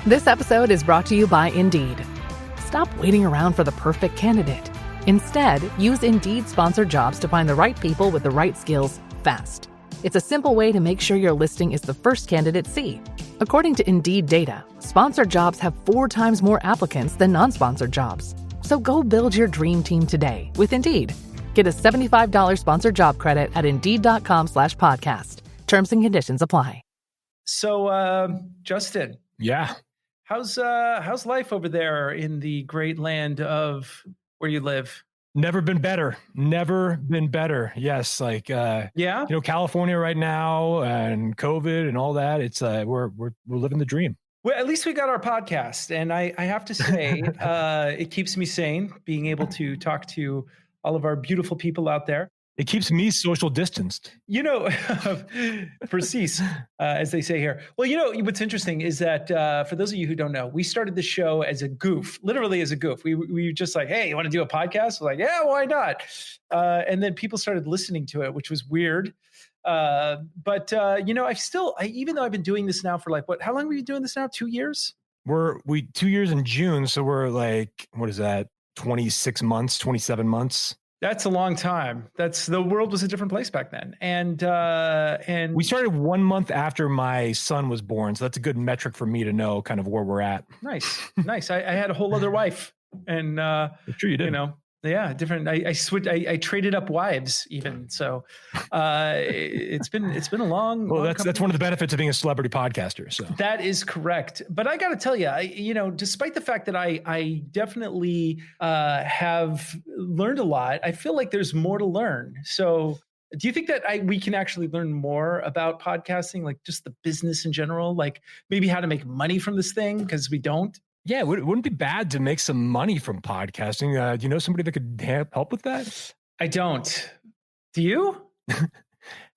This episode is brought to you by Indeed. Stop waiting around for the perfect candidate. Instead, use Indeed sponsored jobs to find the right people with the right skills fast. It's a simple way to make sure your listing is the first candidates see. According to Indeed data, sponsored jobs have 4 times more applicants than non-sponsored jobs. So go build your dream team today with Indeed. Get a $75 sponsored job credit at Indeed.com/podcast. Terms and conditions apply. So, Justin. Yeah. How's life over there in the great land of where you live? Never been better. Yes. California right now and COVID and all that. It's we're living the dream. Well, at least we got our podcast. And I have to say, it keeps me sane being able to talk to all of our beautiful people out there. It keeps me social distanced. Precis, as they say here. Well, what's interesting is that for those of you who don't know, we started the show as a goof, literally as a goof. We were just like, hey, you want to do a podcast? We're like, yeah, why not? And then people started listening to it, which was weird. But even though I've been doing this now for how long have we been doing this now? 2 years? We're 2 years in June. So we're what is that? 26 months, 27 months. That's a long time. The world was a different place back then. And we started 1 month after my son was born. So that's a good metric for me to know kind of where we're at. Nice. I had a whole other wife and, sure you did. Different. I switched. I traded up wives even. So it's been a long. Well, that's one of the benefits of being a celebrity podcaster. So that is correct. But I got to tell you, despite the fact that I definitely have learned a lot, I feel like there's more to learn. So do you think that we can actually learn more about podcasting, like just the business in general, like maybe how to make money from this thing? Because we don't. Yeah, it wouldn't be bad to make some money from podcasting. Do you know somebody that could help with that? I don't. Do you?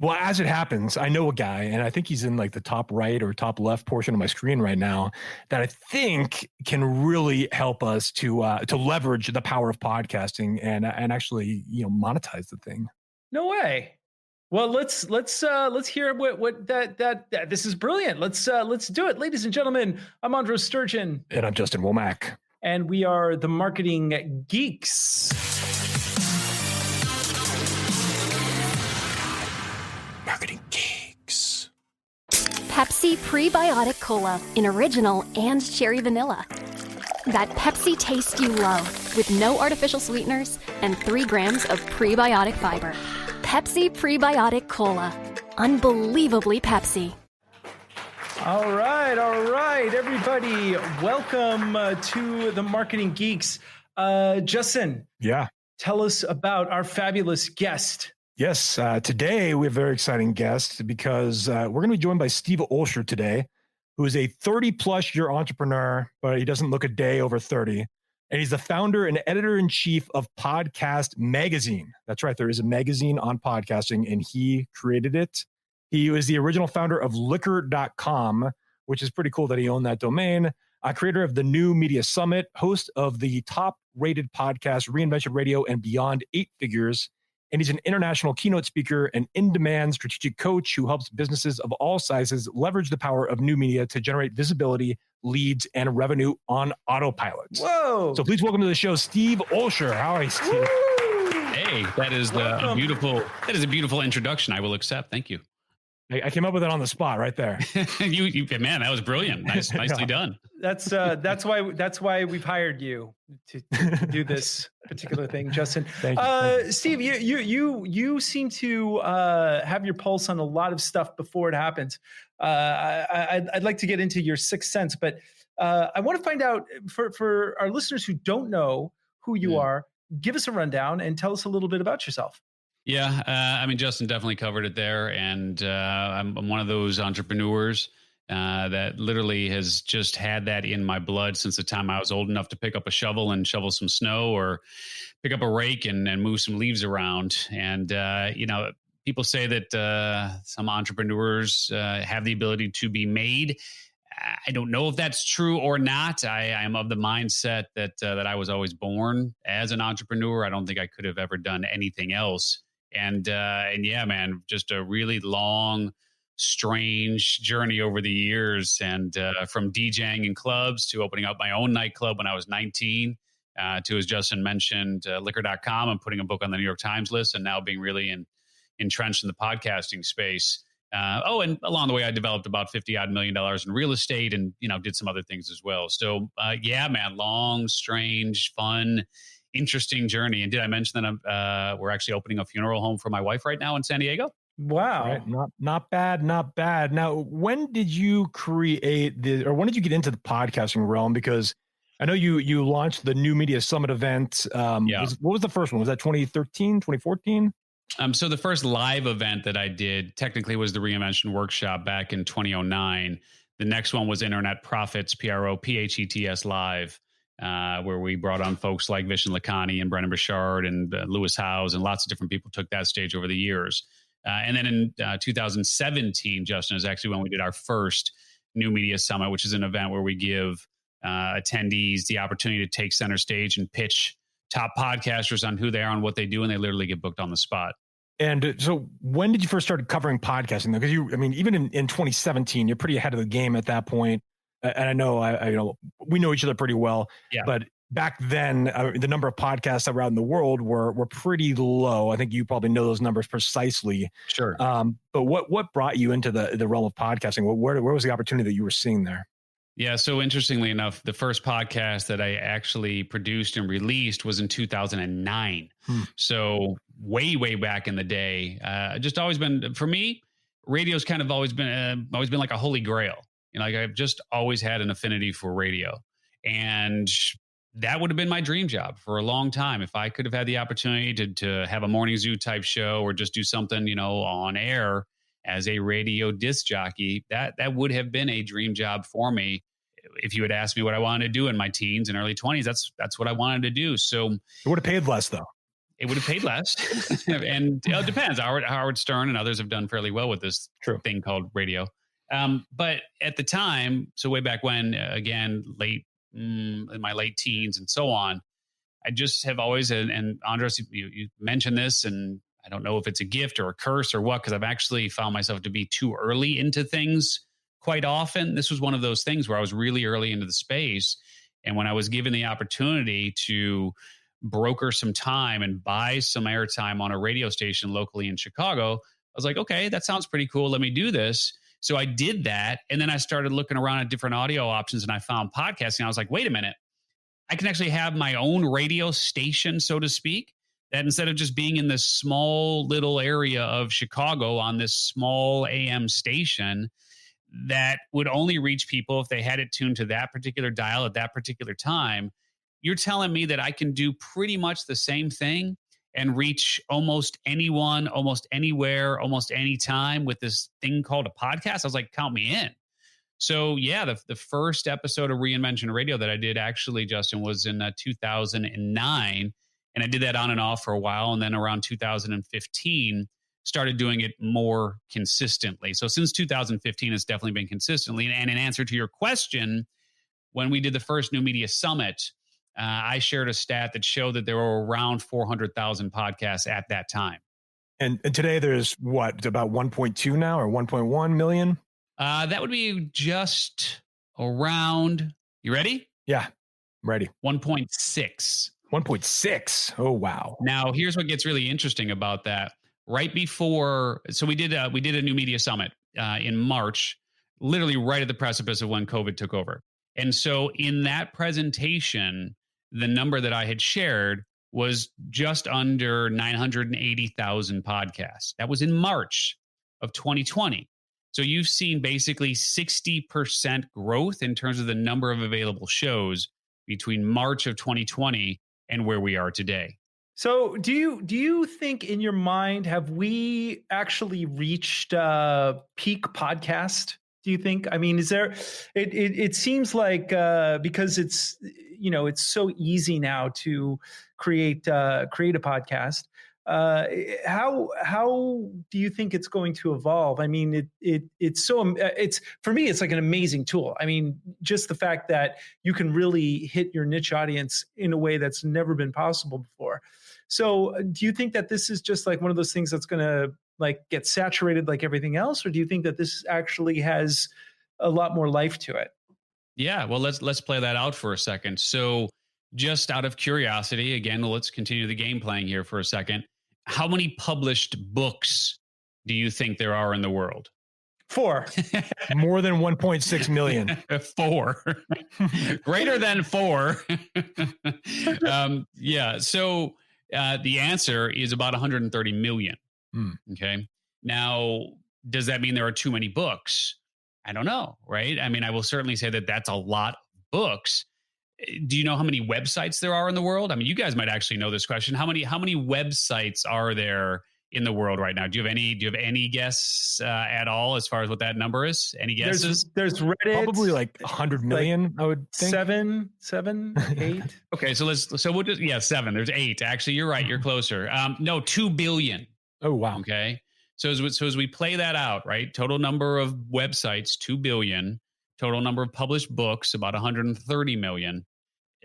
Well, as it happens, I know a guy, and I think he's in the top right or top left portion of my screen right now, that I think can really help us to leverage the power of podcasting and actually monetize the thing. No way. Well, let's hear what that this is brilliant. Let's do it, ladies and gentlemen. I'm Andros Sturgeon, and I'm Justin Womack, and we are the Marketing Geeks. Marketing Geeks. Pepsi Prebiotic Cola in original and cherry vanilla. That Pepsi taste you love with no artificial sweeteners and 3 grams of prebiotic fiber. Pepsi Prebiotic Cola. Unbelievably Pepsi. All right, everybody. Welcome to the Marketing Geeks. Justin. Yeah. Tell us about our fabulous guest. Yes. Today we have a very exciting guest because we're going to be joined by Steve Olsher today, who is a 30-plus year entrepreneur, but he doesn't look a day over 30. And he's the founder and editor-in-chief of Podcast Magazine. That's right. There is a magazine on podcasting, and he created it. He was the original founder of Liquor.com, which is pretty cool that he owned that domain. Creator of the New Media Summit, host of the top-rated podcast Reinvention Radio and Beyond 8 Figures. And he's an international keynote speaker and in-demand strategic coach who helps businesses of all sizes leverage the power of new media to generate visibility, leads, and revenue on autopilot. Whoa! So please welcome to the show, Steve Olsher. How are you, Steve? Woo! Hey, that is a beautiful introduction. I will accept. Thank you. I came up with it on the spot right there. you man, that was brilliant. Nicely done. That's why we've hired you to do this particular thing, Justin. Thank you. Steve, you seem to have your pulse on a lot of stuff before it happens. I'd like to get into your sixth sense, but I want to find out for our listeners who don't know who you are, give us a rundown and tell us a little bit about yourself. Yeah, Justin definitely covered it there, and I'm one of those entrepreneurs that literally has just had that in my blood since the time I was old enough to pick up a shovel and shovel some snow, or pick up a rake and move some leaves around. And people say that some entrepreneurs have the ability to be made. I don't know if that's true or not. I am of the mindset that I was always born as an entrepreneur. I don't think I could have ever done anything else. And yeah, man, just a really long strange journey over the years, and from DJing in clubs to opening up my own nightclub when I was 19, to, as Justin mentioned, liquor.com and putting a book on the New York Times list, and now being really entrenched in the podcasting space. And along the way, I developed about $50 million in real estate, and did some other things as well. So yeah, man, long, strange, fun, interesting journey. And did I mention that we're actually opening a funeral home for my wife right now in San Diego? Wow. Right. Not bad. Now, when did you when did you get into the podcasting realm? Because I know you launched the New Media Summit event. What was the first one? Was that 2013, 2014? So the first live event that I did technically was the Reinvention Workshop back in 2009. The next one was Internet Profits, PROPHETS Live, where we brought on folks like Vishen Lakhani and Brendan Burchard and Lewis Howes, and lots of different people took that stage over the years. And then in 2017, Justin, is actually when we did our first New Media Summit, which is an event where we give attendees the opportunity to take center stage and pitch top podcasters on who they are and what they do, and they literally get booked on the spot. And so when did you first start covering podcasting? Because even in 2017, you're pretty ahead of the game at that point. And I know, we know each other pretty well, but back then, the number of podcasts that were out in the world were pretty low. I think you probably know those numbers precisely. Sure. But what brought you into the realm of podcasting? Where was the opportunity that you were seeing there? Yeah. So interestingly enough, the first podcast that I actually produced and released was in 2009. So way back in the day. Just always been, for me, radio's kind of always been like a holy grail. Like I've just always had an affinity for radio, and that would have been my dream job for a long time. If I could have had the opportunity to have a morning zoo type show or just do something, on air as a radio disc jockey, that would have been a dream job for me. If you had asked me what I wanted to do in my teens and early 20s, that's what I wanted to do. So it would have paid less, though. It would have paid less. And it depends. Howard Stern and others have done fairly well with this thing called radio. But at the time, so way back when, again, in my late teens and so on, I just have always, and Andros, you mentioned this, and I don't know if it's a gift or a curse or what, because I've actually found myself to be too early into things quite often. This was one of those things where I was really early into the space. And when I was given the opportunity to broker some time and buy some airtime on a radio station locally in Chicago, I was like, okay, that sounds pretty cool. Let me do this. So I did that. And then I started looking around at different audio options, and I found podcasting. I was like, wait a minute, I can actually have my own radio station, so to speak, that instead of just being in this small little area of Chicago on this small AM station that would only reach people if they had it tuned to that particular dial at that particular time. You're telling me that I can do pretty much the same thing and reach almost anyone, almost anywhere, almost anytime with this thing called a podcast? I was like, count me in. So yeah, the first episode of Reinvention Radio that I did actually, Justin, was in 2009. And I did that on and off for a while. And then around 2015, started doing it more consistently. So since 2015, it's definitely been consistently. And in answer to your question, when we did the first New Media Summit, I shared a stat that showed that there were around 400,000 podcasts at that time. And today there's what, about 1.2 now or 1.1 million? That would be just around, you ready? Yeah, I'm ready. 1.6. 1.6. Oh, wow. Now, here's what gets really interesting about that. Right before, so we did a New Media Summit in March, literally right at the precipice of when COVID took over. And so in that presentation, the number that I had shared was just under 980,000 podcasts. That was in March of 2020. So you've seen basically 60% growth in terms of the number of available shows between March of 2020 and where we are today. So do you think in your mind, have we actually reached peak podcast? Do you think? I mean, is there? It seems like because it's so easy now to create a podcast. How do you think it's going to evolve? I mean, it's for me, it's like an amazing tool. I mean, just the fact that you can really hit your niche audience in a way that's never been possible before. So do you think that this is just like one of those things that's going to like get saturated like everything else? Or do you think that this actually has a lot more life to it? Yeah, well, let's play that out for a second. So just out of curiosity, again, let's continue the game playing here for a second. How many published books do you think there are in the world? 4. More than 1.6 million. 4. Greater than 4. Yeah. So the answer is about 130 million. Okay. Now, does that mean there are too many books? I don't know, right? I mean, I will certainly say that that's a lot of books. Do you know how many websites there are in the world? I mean, you guys might actually know this question. How many websites are there in the world right now? Do you have any guess at all as far as what that number is? Any guesses? There's Reddit. Probably like 100 million, like I would think. 7, 8. Okay, so we'll just 7. There's 8. Actually, you're right. You're closer. No, 2 billion. Oh, wow. Okay. So as we play that out, right? Total number of websites, 2 billion. Total number of published books, about 130 million.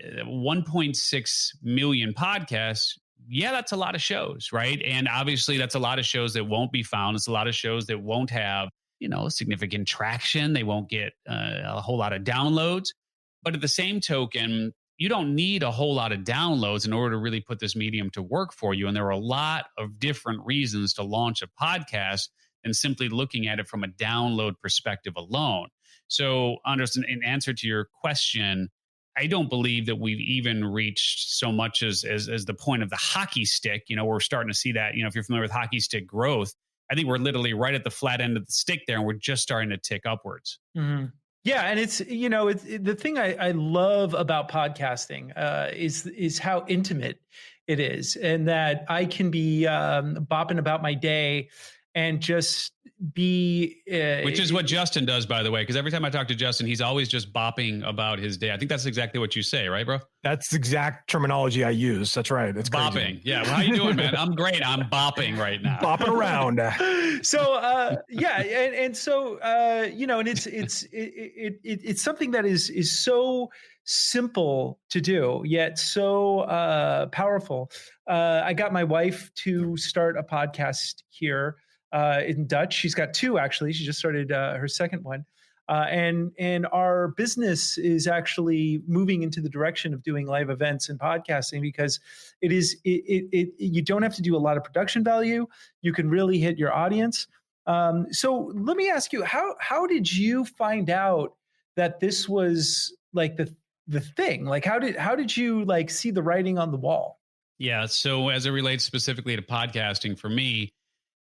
1.6 million podcasts. Yeah, that's a lot of shows, right? And obviously that's a lot of shows that won't be found. It's a lot of shows that won't have, significant traction. They won't get a whole lot of downloads. But at the same token, you don't need a whole lot of downloads in order to really put this medium to work for you. And there are a lot of different reasons to launch a podcast than simply looking at it from a download perspective alone. So, Andros, in answer to your question, I don't believe that we've even reached so much as the point of the hockey stick. We're starting to see that, if you're familiar with hockey stick growth, I think we're literally right at the flat end of the stick there, and we're just starting to tick upwards. Mm-hmm. Yeah. And it's, the thing I love about podcasting is how intimate it is, and that I can be bopping about my day and just be... Which is what Justin does, by the way, because every time I talk to Justin, he's always just bopping about his day. I think that's exactly what you say, right, bro? That's exact terminology I use. That's right. It's bopping. Crazy. Yeah. Well, how you doing, man? I'm great. I'm bopping right now. Bopping around. So, and so, and it's something that is so simple to do, yet so powerful. I got my wife to start a podcast here in Dutch. She's got 2, actually. She just started her second one. And our business is actually moving into the direction of doing live events and podcasting, because you don't have to do a lot of production value. You can really hit your audience. So let me ask you, how did you find out that this was like the thing? Like, how did you like see the writing on the wall? Yeah. So as it relates specifically to podcasting for me,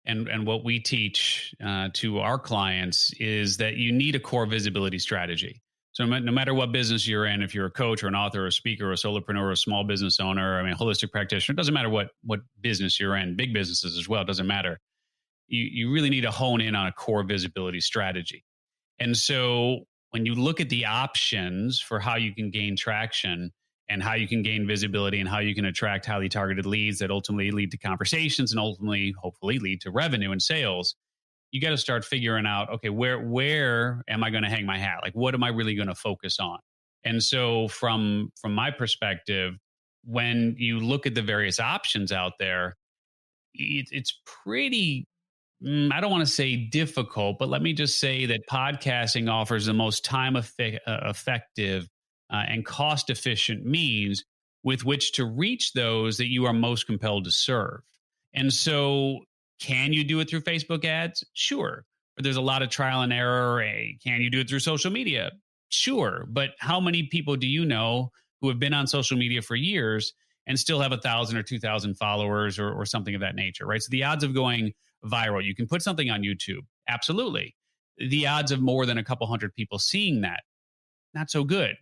and what we teach to our clients is that you need a core visibility strategy. So no matter what business you're in, if you're a coach or an author or a speaker or a solopreneur or a small business owner, holistic practitioner, it doesn't matter what business you're in, big businesses as well, it doesn't matter. You really need to hone in on a core visibility strategy. And so when you look at the options for how you can gain traction and how you can gain visibility and how you can attract highly targeted leads that ultimately lead to conversations and ultimately, hopefully, lead to revenue and sales, you got to start figuring out, okay, where am I going to hang my hat? Like, what am I really going to focus on? And so from my perspective, when you look at the various options out there, it's pretty, I don't want to say difficult, but let me just say that podcasting offers the most time effective and cost-efficient means with which to reach those that you are most compelled to serve. And so can you do it through Facebook ads? Sure. But there's a lot of trial and error. Can you do it through social media? Sure. But how many people do you know who have been on social media for years and still have 1,000 or 2,000 followers or something of that nature, right? So the odds of going viral, you can put something on YouTube. Absolutely. The odds of more than a couple hundred people seeing that, not so good.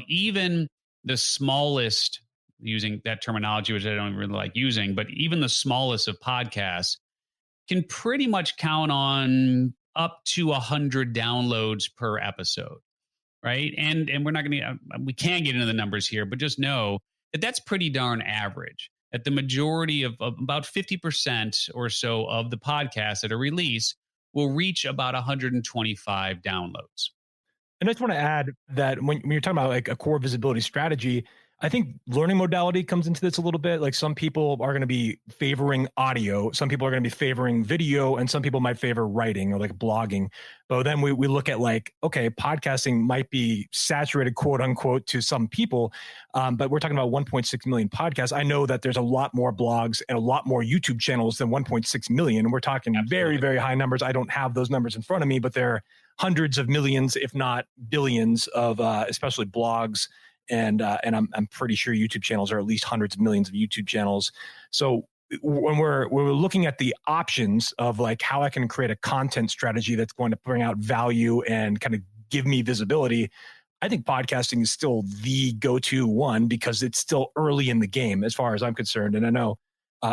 Even the smallest, using that terminology, which I don't really like using, but even the smallest of podcasts can pretty much count on up to 100 downloads per episode, right? And we're not going to, we can't get into the numbers here, but just know that that's pretty darn average. That the majority of about 50% or so of the podcasts that are released will reach about 125 downloads. And I just want to add that when you're talking about like a core visibility strategy, I think learning modality comes into this a little bit. Like some people are going to be favoring audio, some people are going to be favoring video, and some people might favor writing or like blogging. But then we look at like, okay, podcasting might be saturated, quote unquote, to some people. But we're talking about 1.6 million podcasts. I know that there's a lot more blogs and a lot more YouTube channels than 1.6 million. And we're talking very, very high numbers. I don't have those numbers in front of me, but they're hundreds of millions, if not billions of, especially blogs. And I'm pretty sure YouTube channels are at least hundreds of millions of YouTube channels. So when we're looking at the options of like how I can create a content strategy that's going to bring out value and kind of give me visibility, I think podcasting is still the go-to one because it's still early in the game as far as I'm concerned. And I know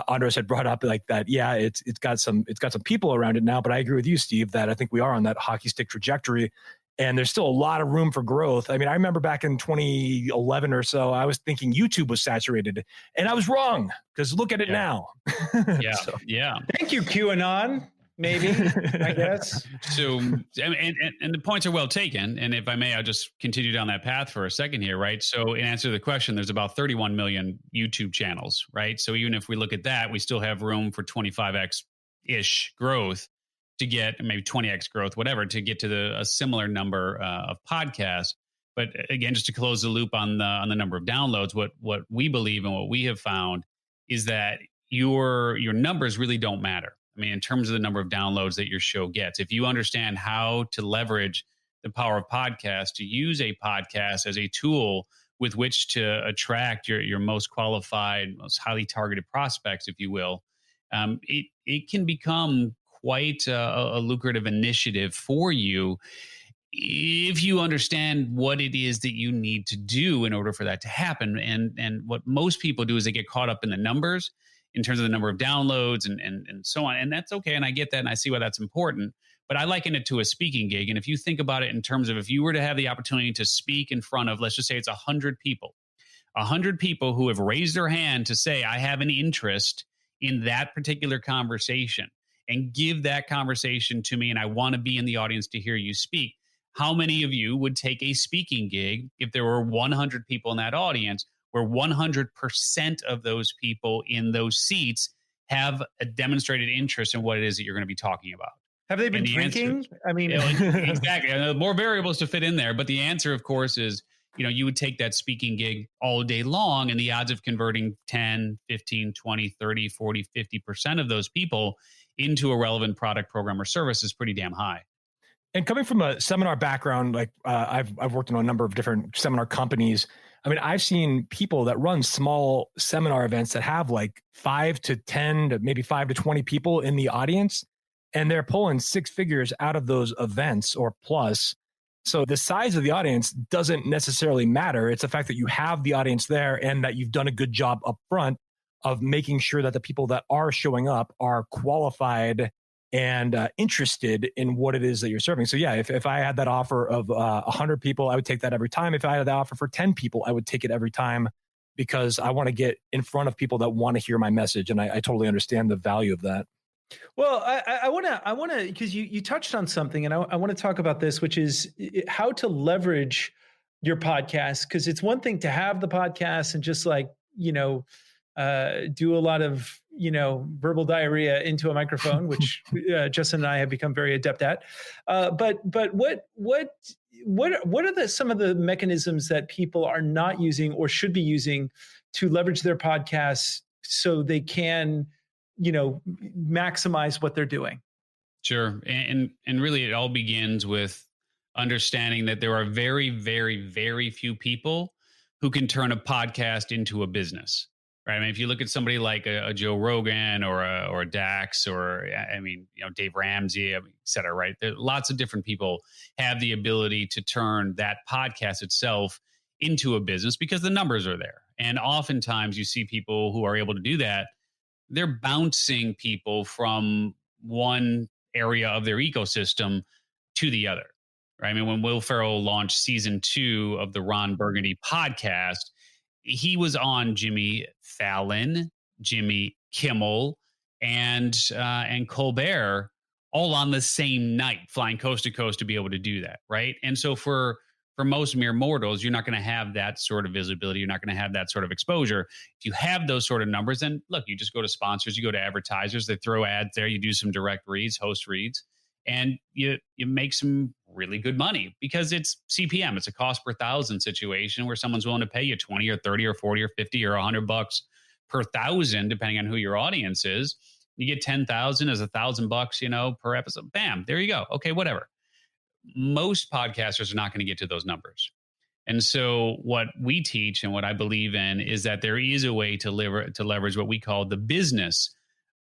Andros had brought up like that. Yeah, it's got some people around it now, but I agree with you, Steve, that I think we are on that hockey stick trajectory. And there's still a lot of room for growth. I mean, I remember back in 2011 or so, I was thinking YouTube was saturated, and I was wrong because look at it now. Yeah, yeah. Thank you, QAnon. Maybe, I guess. So, and the points are well taken. And if I may, I'll just continue down that path for a second here, right? So, in answer to the question, there's about 31 million YouTube channels, right? So, even if we look at that, we still have room for 25x-ish growth to get maybe 20x growth, whatever, to get to a similar number of podcasts. But again, just to close the loop on the number of downloads, what we believe and what we have found is that your numbers really don't matter. I mean, in terms of the number of downloads that your show gets, if you understand how to leverage the power of podcasts, to use a podcast as a tool with which to attract your most qualified, most highly targeted prospects, if you will, it can become quite a lucrative initiative for you if you understand what it is that you need to do in order for that to happen. And what most people do is they get caught up in the numbers in terms of the number of downloads and so on. And that's okay. And I get that. And I see why that's important. But I liken it to a speaking gig. And if you think about it in terms of if you were to have the opportunity to speak in front of, let's just say it's 100 people who have raised their hand to say, I have an interest in that particular conversation, and give that conversation to me, and I want to be in the audience to hear you speak. How many of you would take a speaking gig if there were 100 people in that audience, where 100% of those people in those seats have a demonstrated interest in what it is that you're going to be talking about? Have they been drinking? I mean, exactly. More variables to fit in there, but the answer, of course, is you would take that speaking gig all day long, and the odds of converting 10, 15, 20, 30, 40, 50% of those people into a relevant product, program, or service is pretty damn high. And coming from a seminar background, like I've worked in a number of different seminar companies. I mean, I've seen people that run small seminar events that have like 5 to 10 to maybe 5 to 20 people in the audience, and they're pulling 6 figures out of those events or plus. So the size of the audience doesn't necessarily matter. It's the fact that you have the audience there and that you've done a good job up front of making sure that the people that are showing up are qualified and interested in what it is that you're serving. So yeah, if I had that offer of 100 people, I would take that every time. If I had that offer for 10 people, I would take it every time because I want to get in front of people that want to hear my message. And I totally understand the value of that. Well, I want to, because you touched on something, and I want to talk about this, which is how to leverage your podcast. Because it's one thing to have the podcast and just like, do a lot of, verbal diarrhea into a microphone, which Justin and I have become very adept at. But what are some of the mechanisms that people are not using or should be using to leverage their podcasts so they can, maximize what they're doing? Sure. And really it all begins with understanding that there are very, very, very few people who can turn a podcast into a business, right? I mean, if you look at somebody like a Joe Rogan or a Dax or, Dave Ramsey, et cetera, right? There, lots of different people have the ability to turn that podcast itself into a business because the numbers are there. And oftentimes you see people who are able to do that, they're bouncing people from one area of their ecosystem to the other, right? I mean, when Will Ferrell launched season 2 of the Ron Burgundy podcast, he was on Jimmy Fallon, Jimmy Kimmel, and Colbert all on the same night, flying coast to coast to be able to do that, right? And so for for most mere mortals, you're not going to have that sort of visibility. You're not going to have that sort of exposure. If you have those sort of numbers, then look, you just go to sponsors, you go to advertisers, they throw ads there, you do some direct reads, host reads, and you make some really good money because it's CPM. It's a cost per thousand situation where someone's willing to pay you 20 or 30 or 40 or 50 or $100 per thousand, depending on who your audience is. You get 10,000 as $1,000, per episode. Bam, there you go. Okay, whatever. Most podcasters are not going to get to those numbers. And so what we teach and what I believe in is that there is a way to leverage what we call the business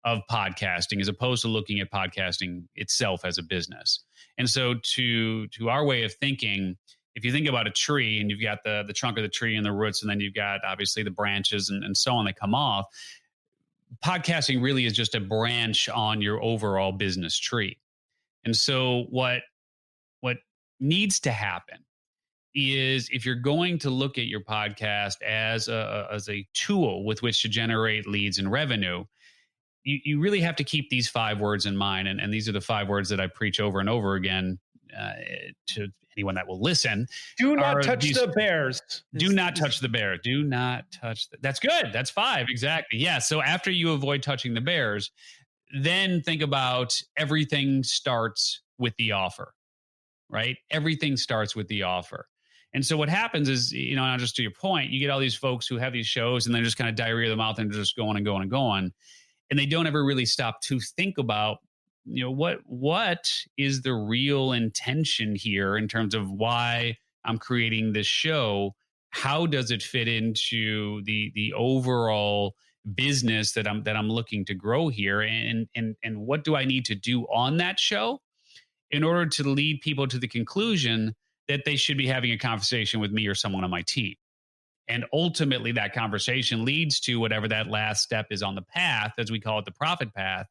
of podcasting, as opposed to looking at podcasting itself as a business. And so to our way of thinking, if you think about a tree and you've got the trunk of the tree and the roots, and then you've got obviously the branches and so on that come off, podcasting really is just a branch on your overall business tree. And so what needs to happen is, if you're going to look at your podcast as a tool with which to generate leads and revenue, you really have to keep these 5 words in mind. And these are the 5 words that I preach over and over again to anyone that will listen. Do not touch the bears. Do not touch the bear. Do not touch. That's good. That's 5. Exactly. Yeah. So after you avoid touching the bears, then think about everything starts with the offer, right? Everything starts with the offer. And so what happens is, now just to your point, you get all these folks who have these shows and they're just kind of diarrhea of the mouth and just going and going and going. And they don't ever really stop to think about, what is the real intention here in terms of why I'm creating this show? How does it fit into the overall business that I'm looking to grow here? And what do I need to do on that show in order to lead people to the conclusion that they should be having a conversation with me or someone on my team? And ultimately, that conversation leads to whatever that last step is on the path, as we call it, the profit path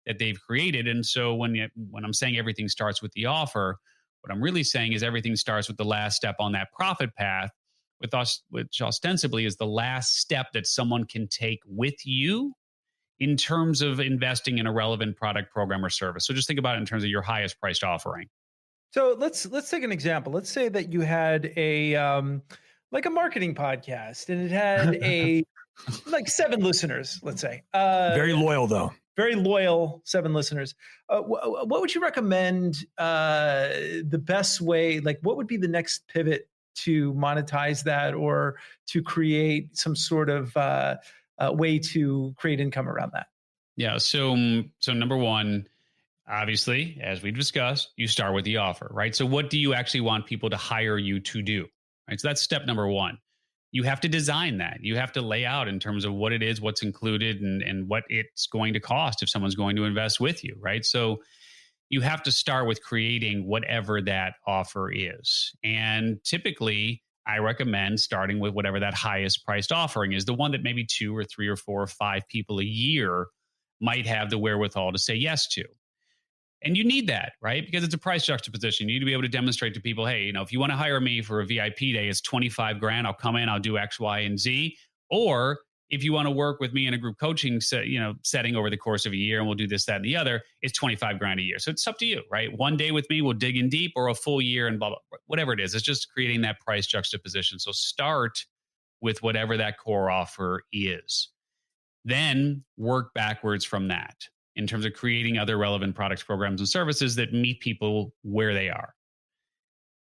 that they've created. And so when I'm saying everything starts with the offer, what I'm really saying is everything starts with the last step on that profit path, which ostensibly is the last step that someone can take with you in terms of investing in a relevant product, program, or service. So just think about it in terms of your highest priced offering. So let's take an example. Let's say that you had a marketing podcast, and it had like 7 listeners, let's say. Very loyal, though. Very loyal 7 listeners. What would you recommend the best way? Like, what would be the next pivot to monetize that, or to create some sort of way to create income around that? Yeah. So number one, obviously, as we discussed, you start with the offer, right? So what do you actually want people to hire you to do? Right. So that's step number one. You have to design that. You have to lay out in terms of what it is, what's included, and what it's going to cost if someone's going to invest with you, right? So you have to start with creating whatever that offer is. And typically, I recommend starting with whatever that highest priced offering is, the one that maybe 2 or 3 or 4 or 5 people a year might have the wherewithal to say yes to. And you need that, right? Because it's a price juxtaposition. You need to be able to demonstrate to people, hey, if you want to hire me for a VIP day, it's $25,000. I'll come in, I'll do X, Y, and Z. Or if you want to work with me in a group coaching setting over the course of a year, and we'll do this, that, and the other, it's $25,000 a year. So it's up to you, right? One day with me, we'll dig in deep, or a full year and blah, blah, blah, whatever it is. It's just creating that price juxtaposition. So start with whatever that core offer is. Then work backwards from that in terms of creating other relevant products, programs, and services that meet people where they are.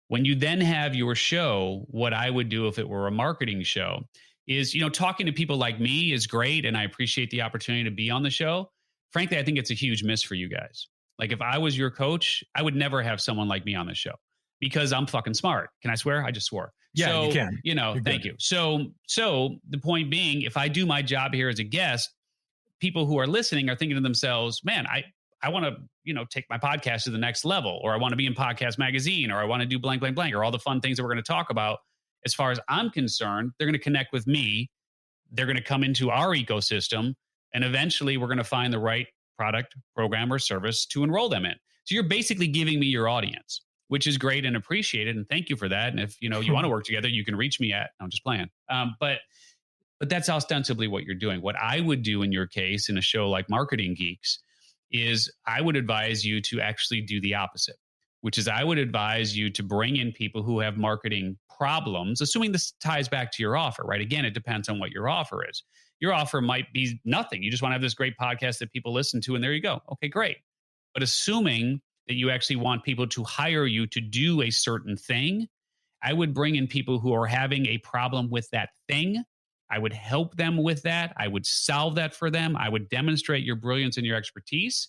When you then have your show, what I would do if it were a marketing show is, talking to people like me is great, and I appreciate the opportunity to be on the show. Frankly, I think it's a huge miss for you guys. Like, if I was your coach, I would never have someone like me on the show because I'm fucking smart. Can I swear? I just swore. Yeah, so, you can. Thank you. So the point being, if I do my job here as a guest, people who are listening are thinking to themselves, man, I want to, take my podcast to the next level, or I want to be in Podcast Magazine, or I want to do blank, blank, blank, or all the fun things that we're going to talk about. As far as I'm concerned, they're going to connect with me. They're going to come into our ecosystem, and eventually we're going to find the right product, program, or service to enroll them in. So you're basically giving me your audience, which is great and appreciated. And thank you for that. And if, you want to work together, you can reach me at, I'm just playing. But that's ostensibly what you're doing. What I would do in your case in a show like Marketing Geeks is I would advise you to actually do the opposite. which is I would advise you to bring in people who have marketing problems, assuming this ties back to your offer, right? Again, it depends on what your offer is. Your offer might be nothing. You just want to have this great podcast that people listen to, and there you go. Okay, great. But assuming that you actually want people to hire you to do a certain thing, I would bring in people who are having a problem with that thing. I would help them with that. I would solve that for them. I would demonstrate your brilliance and your expertise.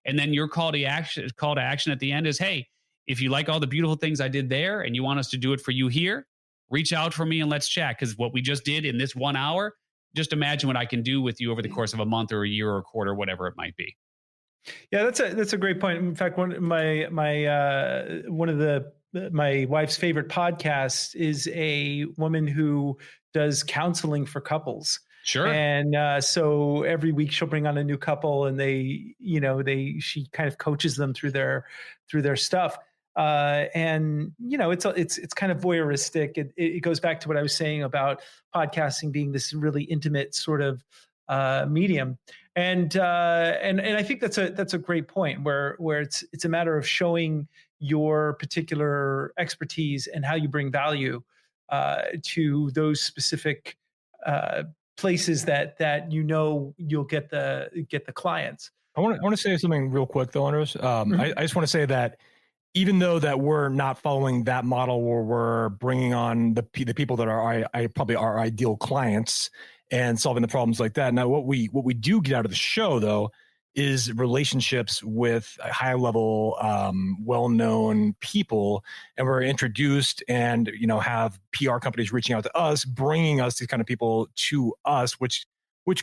And then your call to action at the end is, hey, if you like all the beautiful things I did there and you want us to do it for you here, reach out for me and let's chat. Because what we just did in this 1 hour, just imagine what I can do with you over the course of a month or a year or a quarter, whatever it might be. Yeah, that's a great point. In fact, one of my wife's favorite podcasts is a woman who does counseling for couples. Sure. And so every week she'll bring on a new couple, and she kind of coaches them through their stuff. And it's kind of voyeuristic. It goes back to what I was saying about podcasting being this really intimate sort of medium. And I think that's a great point where it's a matter of showing your particular expertise and how you bring value to those specific places that you'll get the clients. I want to say something real quick though, Andros. I just want to say that even though that we're not following that model where we're bringing on the people that are probably our ideal clients and solving the problems like that. Now, what we do get out of the show though is relationships with high level, well-known people, and we're introduced and have PR companies reaching out to us, bringing us these kind of people to us, which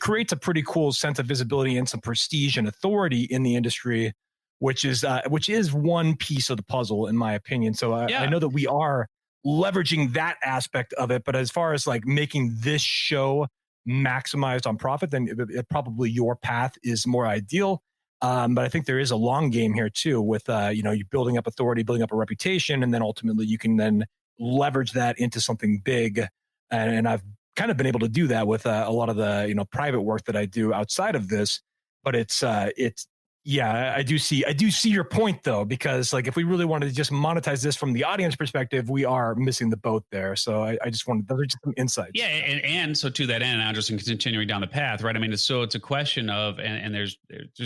creates a pretty cool sense of visibility and some prestige and authority in the industry, which is one piece of the puzzle in my opinion. So I know that we are leveraging that aspect of it, but as far as like making this show maximized on profit, then probably your path is more ideal. But I think there is a long game here too with, you building up authority, building up a reputation, and then ultimately you can then leverage that into something big. And I've kind of been able to do that with a lot of the, private work that I do outside of this, but I do see your point though, because like if we really wanted to just monetize this from the audience perspective, we are missing the boat there. So I just wanted, those are just some insights. Yeah. And so to that end, I'm just continuing down the path, right? I mean, so it's a question of, and there's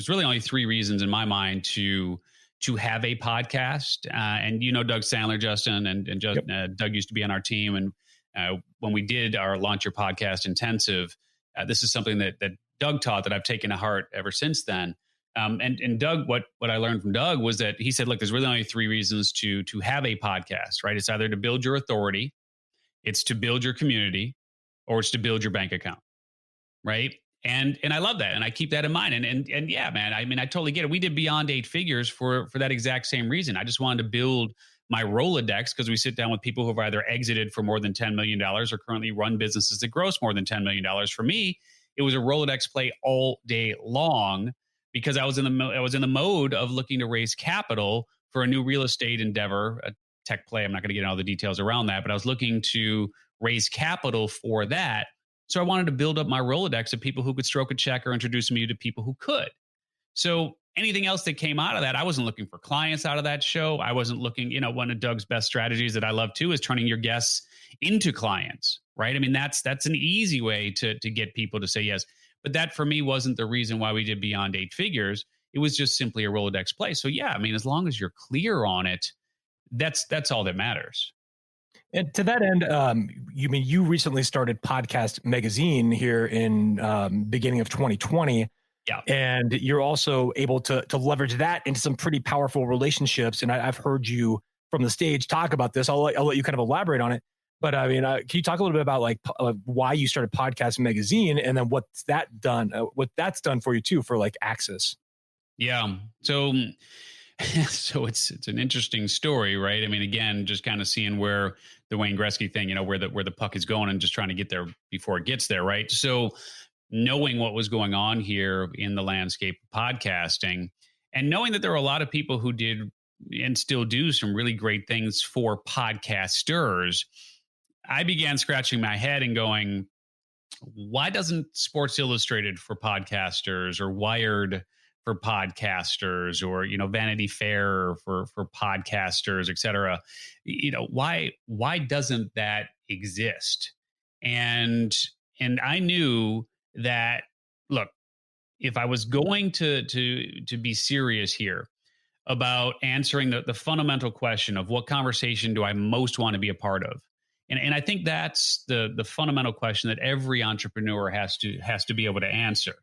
really only three reasons in my mind to have a podcast. And Doug Sandler, Justin, and Doug used to be on our team. And when we did our Launch Your Podcast Intensive, this is something that Doug taught that I've taken to heart ever since then. And Doug, what I learned from Doug was that he said, look, there's really only three reasons to have a podcast, right? It's either to build your authority, it's to build your community, or it's to build your bank account, right? And I love that, and I keep that in mind. And yeah, man, I mean, I totally get it. We did Beyond 8 Figures for that exact same reason. I just wanted to build my Rolodex because we sit down with people who have either exited for more than $10 million or currently run businesses that gross more than $10 million. For me, it was a Rolodex play all day long, because I was in the mode of looking to raise capital for a new real estate endeavor, a tech play. I'm not going to get into all the details around that, but I was looking to raise capital for that. So I wanted to build up my Rolodex of people who could stroke a check or introduce me to people who could. So anything else that came out of that, I wasn't looking for clients out of that show. I wasn't looking, one of Doug's best strategies that I love too is turning your guests into clients, right? I mean, that's an easy way to get people to say yes. But that for me wasn't the reason why we did Beyond 8 Figures. It was just simply a Rolodex play. So yeah, I mean, as long as you're clear on it, that's all that matters. And to that end, you recently started Podcast Magazine here in beginning of 2020. Yeah. And you're also able to leverage that into some pretty powerful relationships. And I've heard you from the stage talk about this. I'll let you kind of elaborate on it. But I mean, can you talk a little bit about like why you started Podcast Magazine, and then what that's done for you too, for like access? Yeah. So it's an interesting story, right? I mean, again, just kind of seeing where the Wayne Gretzky thing, where the puck is going, and just trying to get there before it gets there, right? So knowing what was going on here in the landscape of podcasting, and knowing that there are a lot of people who did and still do some really great things for podcasters, I began scratching my head and going, why doesn't Sports Illustrated for podcasters or Wired podcasters, or, Vanity Fair for podcasters, et cetera. Why doesn't that exist? And I knew that, look, if I was going to be serious here about answering the fundamental question of what conversation do I most want to be a part of, and I think that's the fundamental question that every entrepreneur has to be able to answer,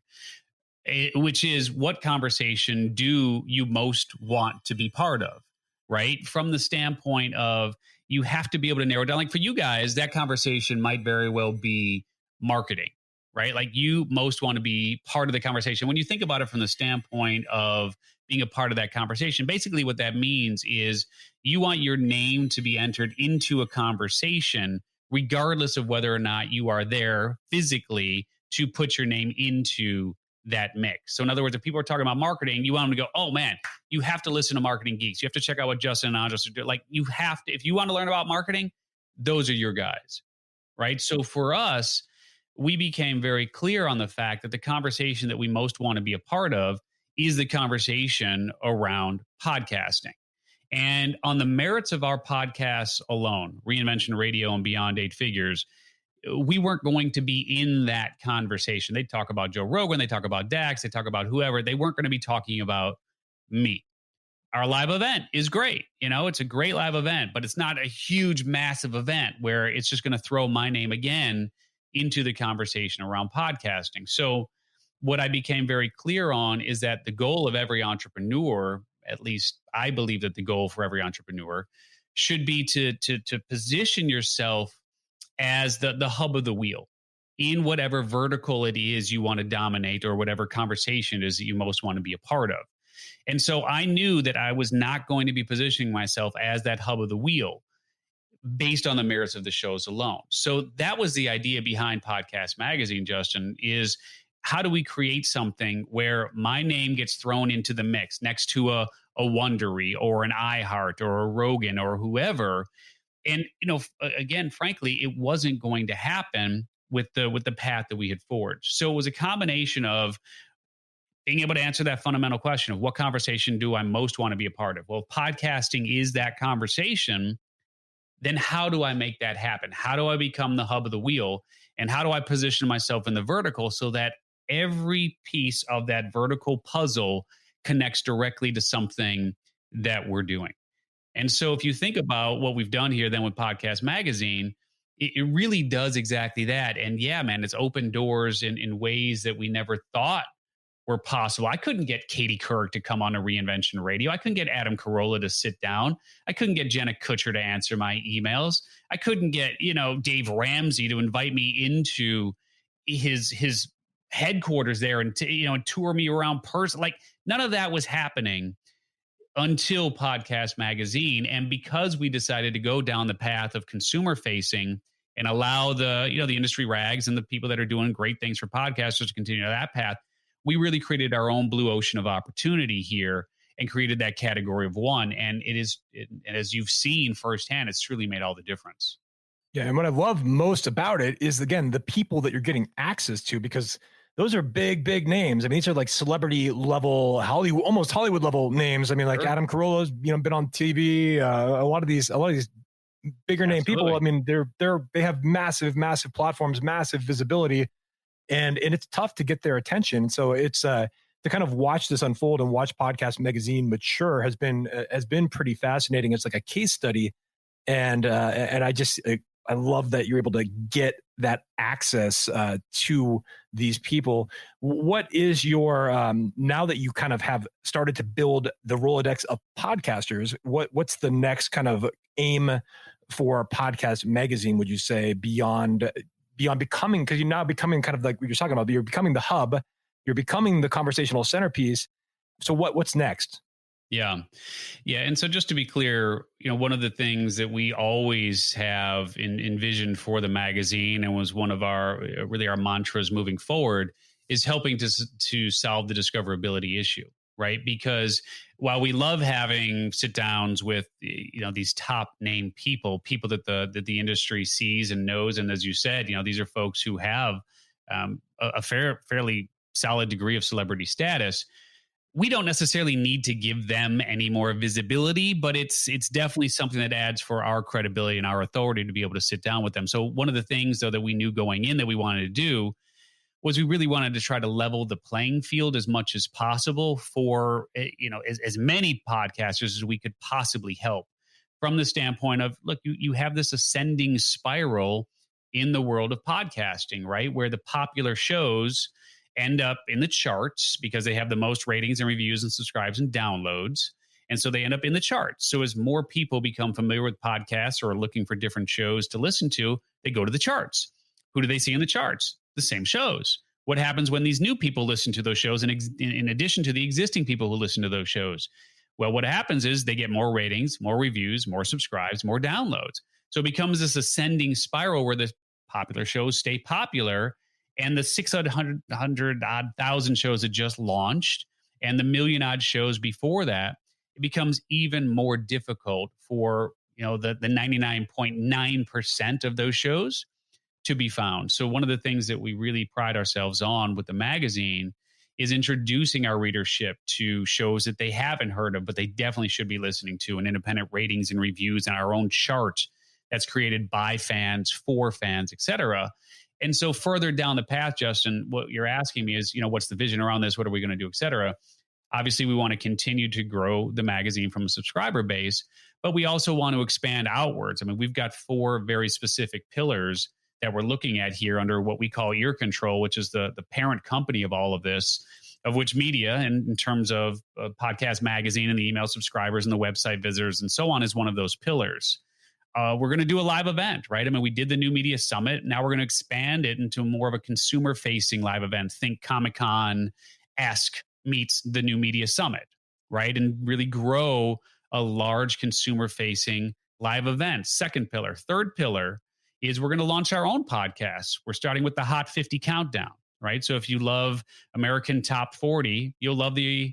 which is, what conversation do you most want to be part of, right? From the standpoint of, you have to be able to narrow down. Like for you guys, that conversation might very well be marketing, right? Like you most want to be part of the conversation. When you think about it from the standpoint of being a part of that conversation, basically what that means is you want your name to be entered into a conversation, regardless of whether or not you are there physically to put your name into that mix. So in other words, if people are talking about marketing, you want them to go, oh man, you have to listen to Marketing Geeks. You have to check out what Justin and Andros are doing. Like you have to, if you want to learn about marketing, those are your guys, right? So for us, we became very clear on the fact that the conversation that we most want to be a part of is the conversation around podcasting. And on the merits of our podcasts alone, Reinvention Radio and Beyond 8 Figures, we weren't going to be in that conversation. They talk about Joe Rogan, they talk about Dax, they talk about whoever. They weren't going to be talking about me. Our live event is great. It's a great live event, but it's not a huge, massive event where it's just going to throw my name again into the conversation around podcasting. So what I became very clear on is that the goal of every entrepreneur, at least I believe that the goal for every entrepreneur, should be to position yourself as the hub of the wheel in whatever vertical it is you want to dominate, or whatever conversation it is that you most want to be a part of. And so I knew that I was not going to be positioning myself as that hub of the wheel based on the merits of the shows alone. So that was the idea behind Podcast Magazine, Justin, is how do we create something where my name gets thrown into the mix next to a Wondery or an iHeart or a Rogan or whoever. And, again, frankly, it wasn't going to happen with the path that we had forged. So it was a combination of being able to answer that fundamental question of what conversation do I most want to be a part of? Well, podcasting is that conversation. Then how do I make that happen? How do I become the hub of the wheel? And how do I position myself in the vertical so that every piece of that vertical puzzle connects directly to something that we're doing? And so if you think about what we've done here then with Podcast Magazine, it really does exactly that. And yeah, man, it's opened doors in ways that we never thought were possible. I couldn't get Katie Couric to come on a Reinvention Radio. I couldn't get Adam Carolla to sit down. I couldn't get Jenna Kutcher to answer my emails. I couldn't get, Dave Ramsey to invite me into his headquarters there and tour me around person. Like none of that was happening until Podcast Magazine. And because we decided to go down the path of consumer facing and allow the industry rags and the people that are doing great things for podcasters to continue that path, we really created our own blue ocean of opportunity here and created that category of one. And as you've seen firsthand, it's truly made all the difference. Yeah. And what I love most about it is, again, the people that you're getting access to, because those are big, big names. I mean, these are like celebrity level, Hollywood, almost Hollywood level names. I mean, like sure. Adam Carolla's, been on TV. A lot of these bigger name people. I mean, they have massive platforms, massive visibility, and it's tough to get their attention. So it's to kind of watch this unfold and watch Podcast Magazine mature has been pretty fascinating. It's like a case study, and I love that you're able to get that access to these people. What is your, now that you kind of have started to build the Rolodex of podcasters, what's the next kind of aim for Podcast Magazine, would you say, beyond becoming, because you're now becoming kind of like what you're talking about, you're becoming the hub, you're becoming the conversational centerpiece. So what's next? Yeah. And so just to be clear, one of the things that we always have envisioned for the magazine and was one of our mantras moving forward is helping to solve the discoverability issue, right? Because while we love having sit downs with, these top name people that the industry sees and knows. And as you said, these are folks who have a fairly solid degree of celebrity status. we don't necessarily need to give them any more visibility, but it's definitely something that adds for our credibility and our authority to be able to sit down with them. So one of the things, though, that we knew going in that we wanted to do was we really wanted to try to level the playing field as much as possible for, as many podcasters as we could possibly help, from the standpoint of, look, you have this ascending spiral in the world of podcasting, right? Where the popular shows end up in the charts because they have the most ratings and reviews and subscribes and downloads. And so they end up in the charts. So as more people become familiar with podcasts or are looking for different shows to listen to, they go to the charts. Who do they see in the charts? The same shows. What happens when these new people listen to those shows in addition to the existing people who listen to those shows? Well, what happens is they get more ratings, more reviews, more subscribes, more downloads. So it becomes this ascending spiral where the popular shows stay popular, and the 600,000 shows that just launched and the million odd shows before that, it becomes even more difficult for the 99.9% of those shows to be found. So one of the things that we really pride ourselves on with the magazine is introducing our readership to shows that they haven't heard of, but they definitely should be listening to, and independent ratings and reviews and our own chart that's created by fans, for fans, et cetera. And so further down the path, Justin, what you're asking me is, what's the vision around this? What are we going to do, et cetera? Obviously, we want to continue to grow the magazine from a subscriber base, but we also want to expand outwards. I mean, we've got 4 very specific pillars that we're looking at here under what we call Ear Control, which is the parent company of all of this, of which media, and in terms of podcast magazine and the email subscribers and the website visitors and so on, is one of those pillars. We're going to do a live event, right? I mean, we did the New Media Summit. Now we're going to expand it into more of a consumer-facing live event. Think Comic-Con-esque meets the New Media Summit, right? And really grow a large consumer-facing live event. Second pillar. Third pillar is we're going to launch our own podcast. We're starting with the Hot 50 Countdown, right? So if you love American Top 40, you'll love the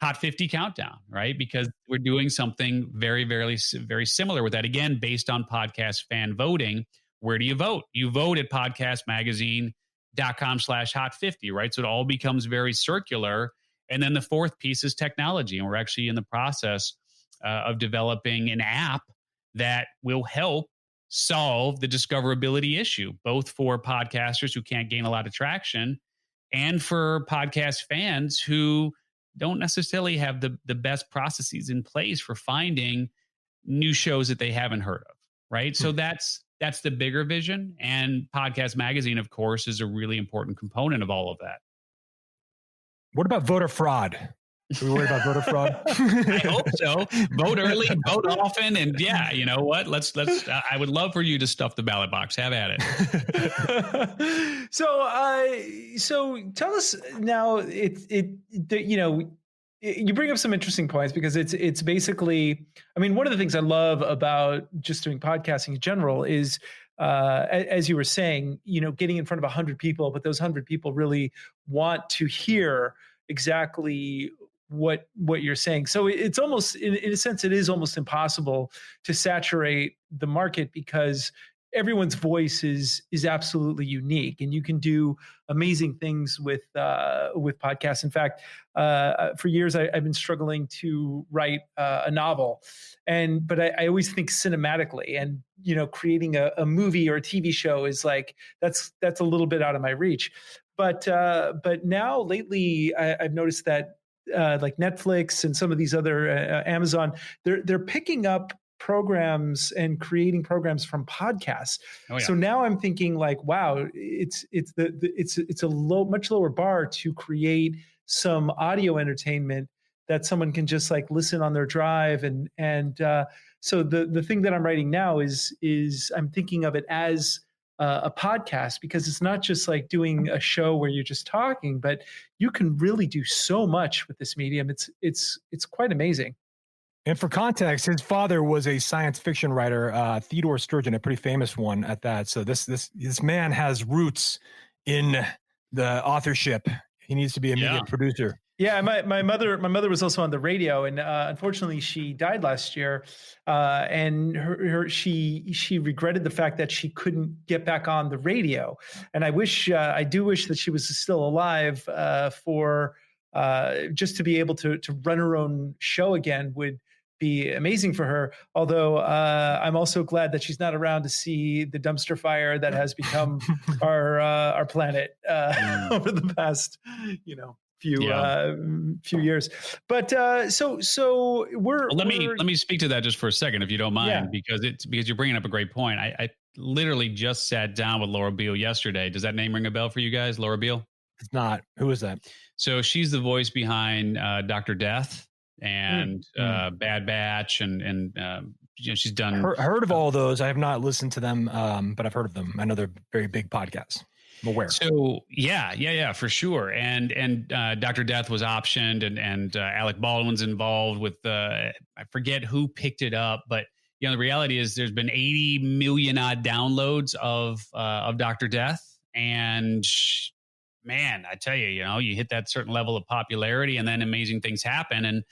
Hot 50 Countdown, right? Because we're doing something very, very, very similar with that. Again, based on podcast fan voting. Where do you vote? You vote at podcastmagazine.com/hot50, right? So it all becomes very circular. And then the fourth piece is technology. And we're actually in the process of developing an app that will help solve the discoverability issue, both for podcasters who can't gain a lot of traction and for podcast fans who don't necessarily have the best processes in place for finding new shows that they haven't heard of, right? So that's the bigger vision. And Podcast Magazine, of course, is a really important component of all of that. What about voter fraud? Are we worried about voter fraud? I hope so. Vote early, vote often, and yeah, you know what? Let's. I would love for you to stuff the ballot box. Have at it. So tell us now. You bring up some interesting points because it's basically. I mean, one of the things I love about just doing podcasting in general is, as you were saying, getting in front of 100 people, but those 100 people really want to hear exactly what you're saying. So it's almost, in a sense, it is almost impossible to saturate the market because everyone's voice is absolutely unique, and you can do amazing things with podcasts. In fact, for years I've been struggling to write a novel, but I always think cinematically, and creating a movie or a TV show is like that's a little bit out of my reach. But now lately I've noticed that like Netflix and some of these other Amazon, they're picking up programs and creating programs from podcasts. Oh, yeah. So now I'm thinking like, wow, it's a much lower bar to create some audio entertainment that someone can just like listen on their drive. And so the thing that I'm writing now is I'm thinking of it as a podcast, because it's not just like doing a show where you're just talking, but you can really do so much with this medium. It's quite amazing. And for context, his father was a science fiction writer, Theodore Sturgeon, a pretty famous one at that. So this man has roots in the authorship. He needs to be a media producer. Yeah, my mother was also on the radio, and unfortunately she died last year. And she regretted the fact that she couldn't get back on the radio. And I do wish that she was still alive for just to be able to run her own show again would be amazing for her. Although I'm also glad that she's not around to see the dumpster fire that has become our planet over the past, few years. But so we're. Well, let me speak to that just for a second, if you don't mind, because you're bringing up a great point. I literally just sat down with Laura Beale yesterday. Does that name ring a bell for you guys, Laura Beale? It's not. Who is that? So she's the voice behind Dr. Death and Bad Batch, and she's done. Heard of all those? I have not listened to them, but I've heard of them. I know they're very big podcasts. I'm aware. So yeah, for sure. And Dr. Death was optioned, and Alec Baldwin's involved with I forget who picked it up, but the reality is there's been 80 million odd downloads of Dr. Death, and man, I tell you, you hit that certain level of popularity and then amazing things happen. And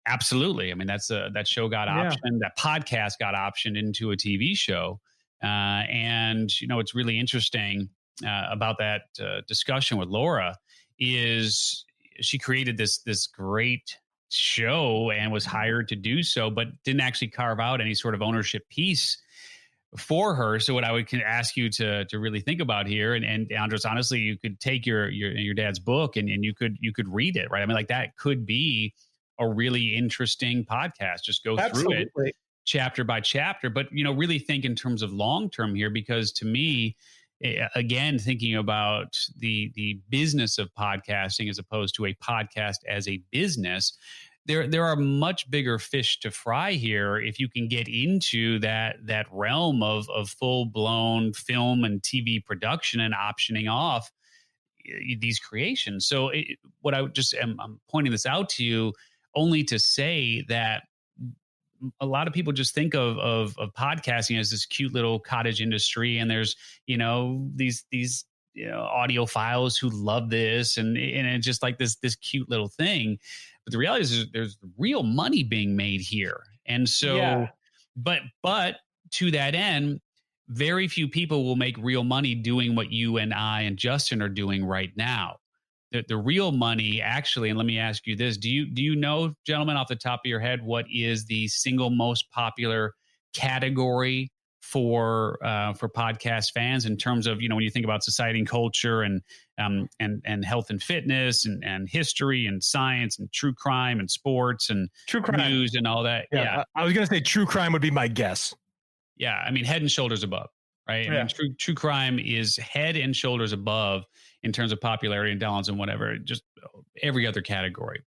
absolutely. I mean, that show got optioned, that podcast got optioned into a TV show. And what's really interesting about that discussion with Laura is she created this great show and was hired to do so, but didn't actually carve out any sort of ownership piece for her. So what I would ask you to really think about here, and Andros, honestly, you could take your dad's book and you could read it, right? I mean, like that could be a really interesting podcast. Just go through it chapter by chapter, but really think in terms of long term here, because to me, again, thinking about the business of podcasting as opposed to a podcast as a business, there are much bigger fish to fry here if you can get into that realm of full-blown film and TV production and optioning off these creations. So what I would just I'm pointing this out to you only to say that a lot of people just think of podcasting as this cute little cottage industry, and there's these audiophiles who love this, and it's just like this cute little thing. But the reality is there's real money being made here. And so, but to that end, very few people will make real money doing what you and I and Justin are doing right now. The real money actually, and let me ask you this, do you know, gentlemen, off the top of your head, what is the single most popular category for podcast fans in terms of, when you think about society and culture and health and fitness and history and science and true crime and sports and true crime news and all that? Yeah. I was going to say true crime would be my guess. Yeah. I mean, head and shoulders above, right? I mean, true crime is head and shoulders above in terms of popularity and downloads and whatever, just every other category.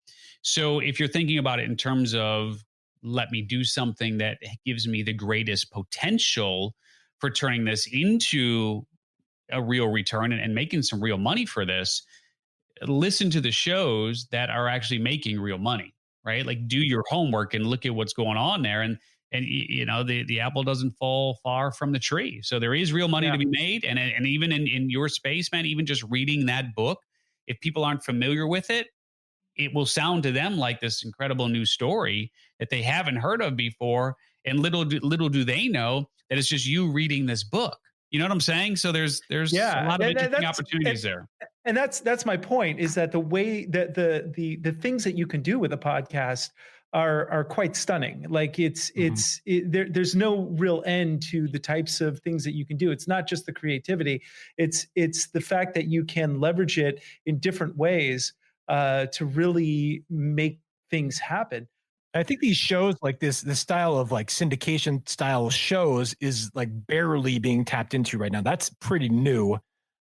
So if you're thinking about it in terms of, let me do something that gives me the greatest potential for turning this into a real return and making some real money for this, listen to the shows that are actually making real money, right? Like do your homework and look at what's going on there. And the apple doesn't fall far from the tree. So there is real money to be made. And even in your space, man, even just reading that book, if people aren't familiar with it, it will sound to them like this incredible new story that they haven't heard of before. And little do they know that it's just you reading this book. You know what I'm saying? So there's a lot of interesting opportunities there. And that's my point, is that the way that the things that you can do with a podcast are quite stunning. Like there's no real end to the types of things that you can do. It's not just the creativity. It's the fact that you can leverage it in different ways to really make things happen. I think these shows like this style of like syndication style shows is like barely being tapped into right now. That's pretty new.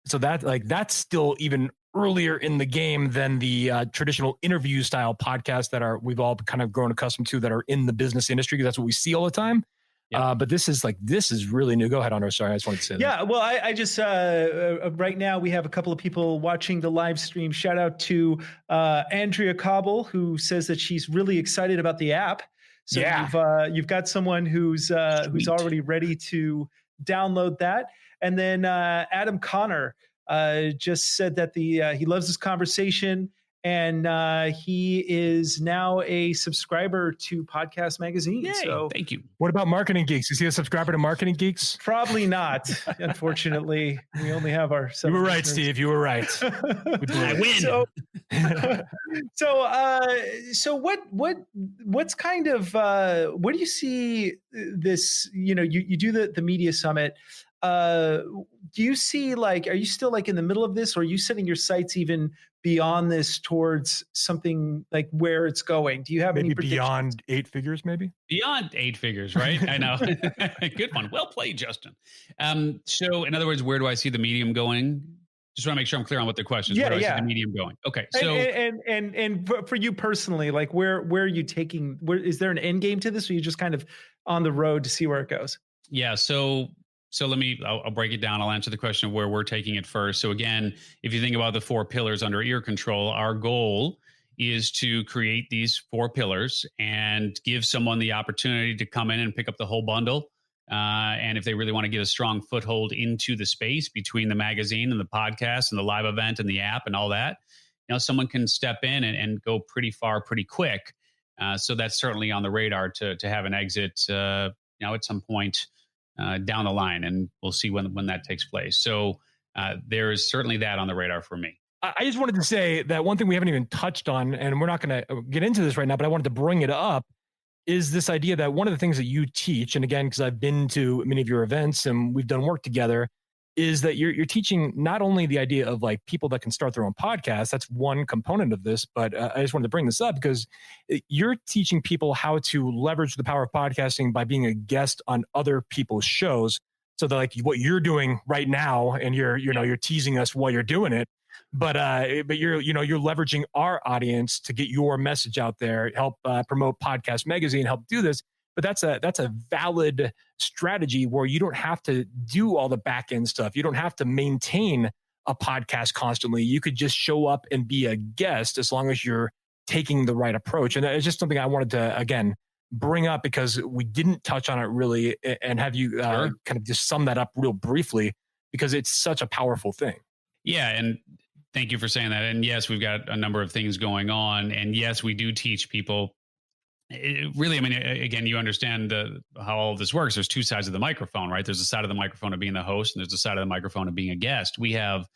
So that's still even earlier in the game than the traditional interview style podcasts that we've all kind of grown accustomed to that are in the business industry, because that's what we see all the time. Yeah. But this is really new. Go ahead, Andros. Sorry, I just wanted to say that. Yeah, well, I just right now we have a couple of people watching the live stream. Shout out to Andrea Cobble, who says that she's really excited about the app. So you've got someone who's already ready to download that. And then Adam Connor just said that he loves this conversation And he is now a subscriber to Podcast Magazine. Yay, so thank you. What about Marketing Geeks? Is he a subscriber to Marketing Geeks? Probably not. Unfortunately, we only have our. You were right, Steve. You were right. I win. So what's kind of what do you see this? You do the media summit. Do you see are you still in the middle of this, or are you setting your sights even beyond this towards something like where it's going? Do you have maybe any predictions? Beyond 8 figures, maybe? Beyond 8 figures, right? I know. Good one. Well played, Justin. So in other words, where do I see the medium going? Just want to make sure I'm clear on what the question is. Yeah, where do I see the medium going? Okay. So and for you personally, where are you taking? Is there an end game to this, or are you just kind of on the road to see where it goes? Yeah. So I'll break it down. I'll answer the question of where we're taking it first. So again, if you think about the 4 pillars under ear control, our goal is to create these 4 pillars and give someone the opportunity to come in and pick up the whole bundle. And if they really want to get a strong foothold into the space between the magazine and the podcast and the live event and the app and all that, someone can step in and go pretty far, pretty quick. So that's certainly on the radar to have an exit, at some point down the line, and we'll see when that takes place. So there is certainly that on the radar for me. I just wanted to say that one thing we haven't even touched on, and we're not going to get into this right now, but I wanted to bring it up, is this idea that one of the things that you teach, and again, because I've been to many of your events and we've done work together, is that you're teaching not only the idea of people that can start their own podcast. That's one component of this, but I just wanted to bring this up because you're teaching people how to leverage the power of podcasting by being a guest on other people's shows. So that what you're doing right now, and you're teasing us while you're doing it, but you're leveraging our audience to get your message out there, help promote Podcast Magazine, help do this. But that's a valid strategy where you don't have to do all the back end stuff. You don't have to maintain a podcast constantly. You could just show up and be a guest as long as you're taking the right approach. And it's just something I wanted to, again, bring up because we didn't touch on it really, and have you kind of just sum that up real briefly, because it's such a powerful thing. Yeah. And thank you for saying that. And yes, we've got a number of things going on. And yes, we do teach people. Again, you understand how all this works. There's 2 sides of the microphone, right? There's a side of the microphone of being the host, and there's a side of the microphone of being a guest. We have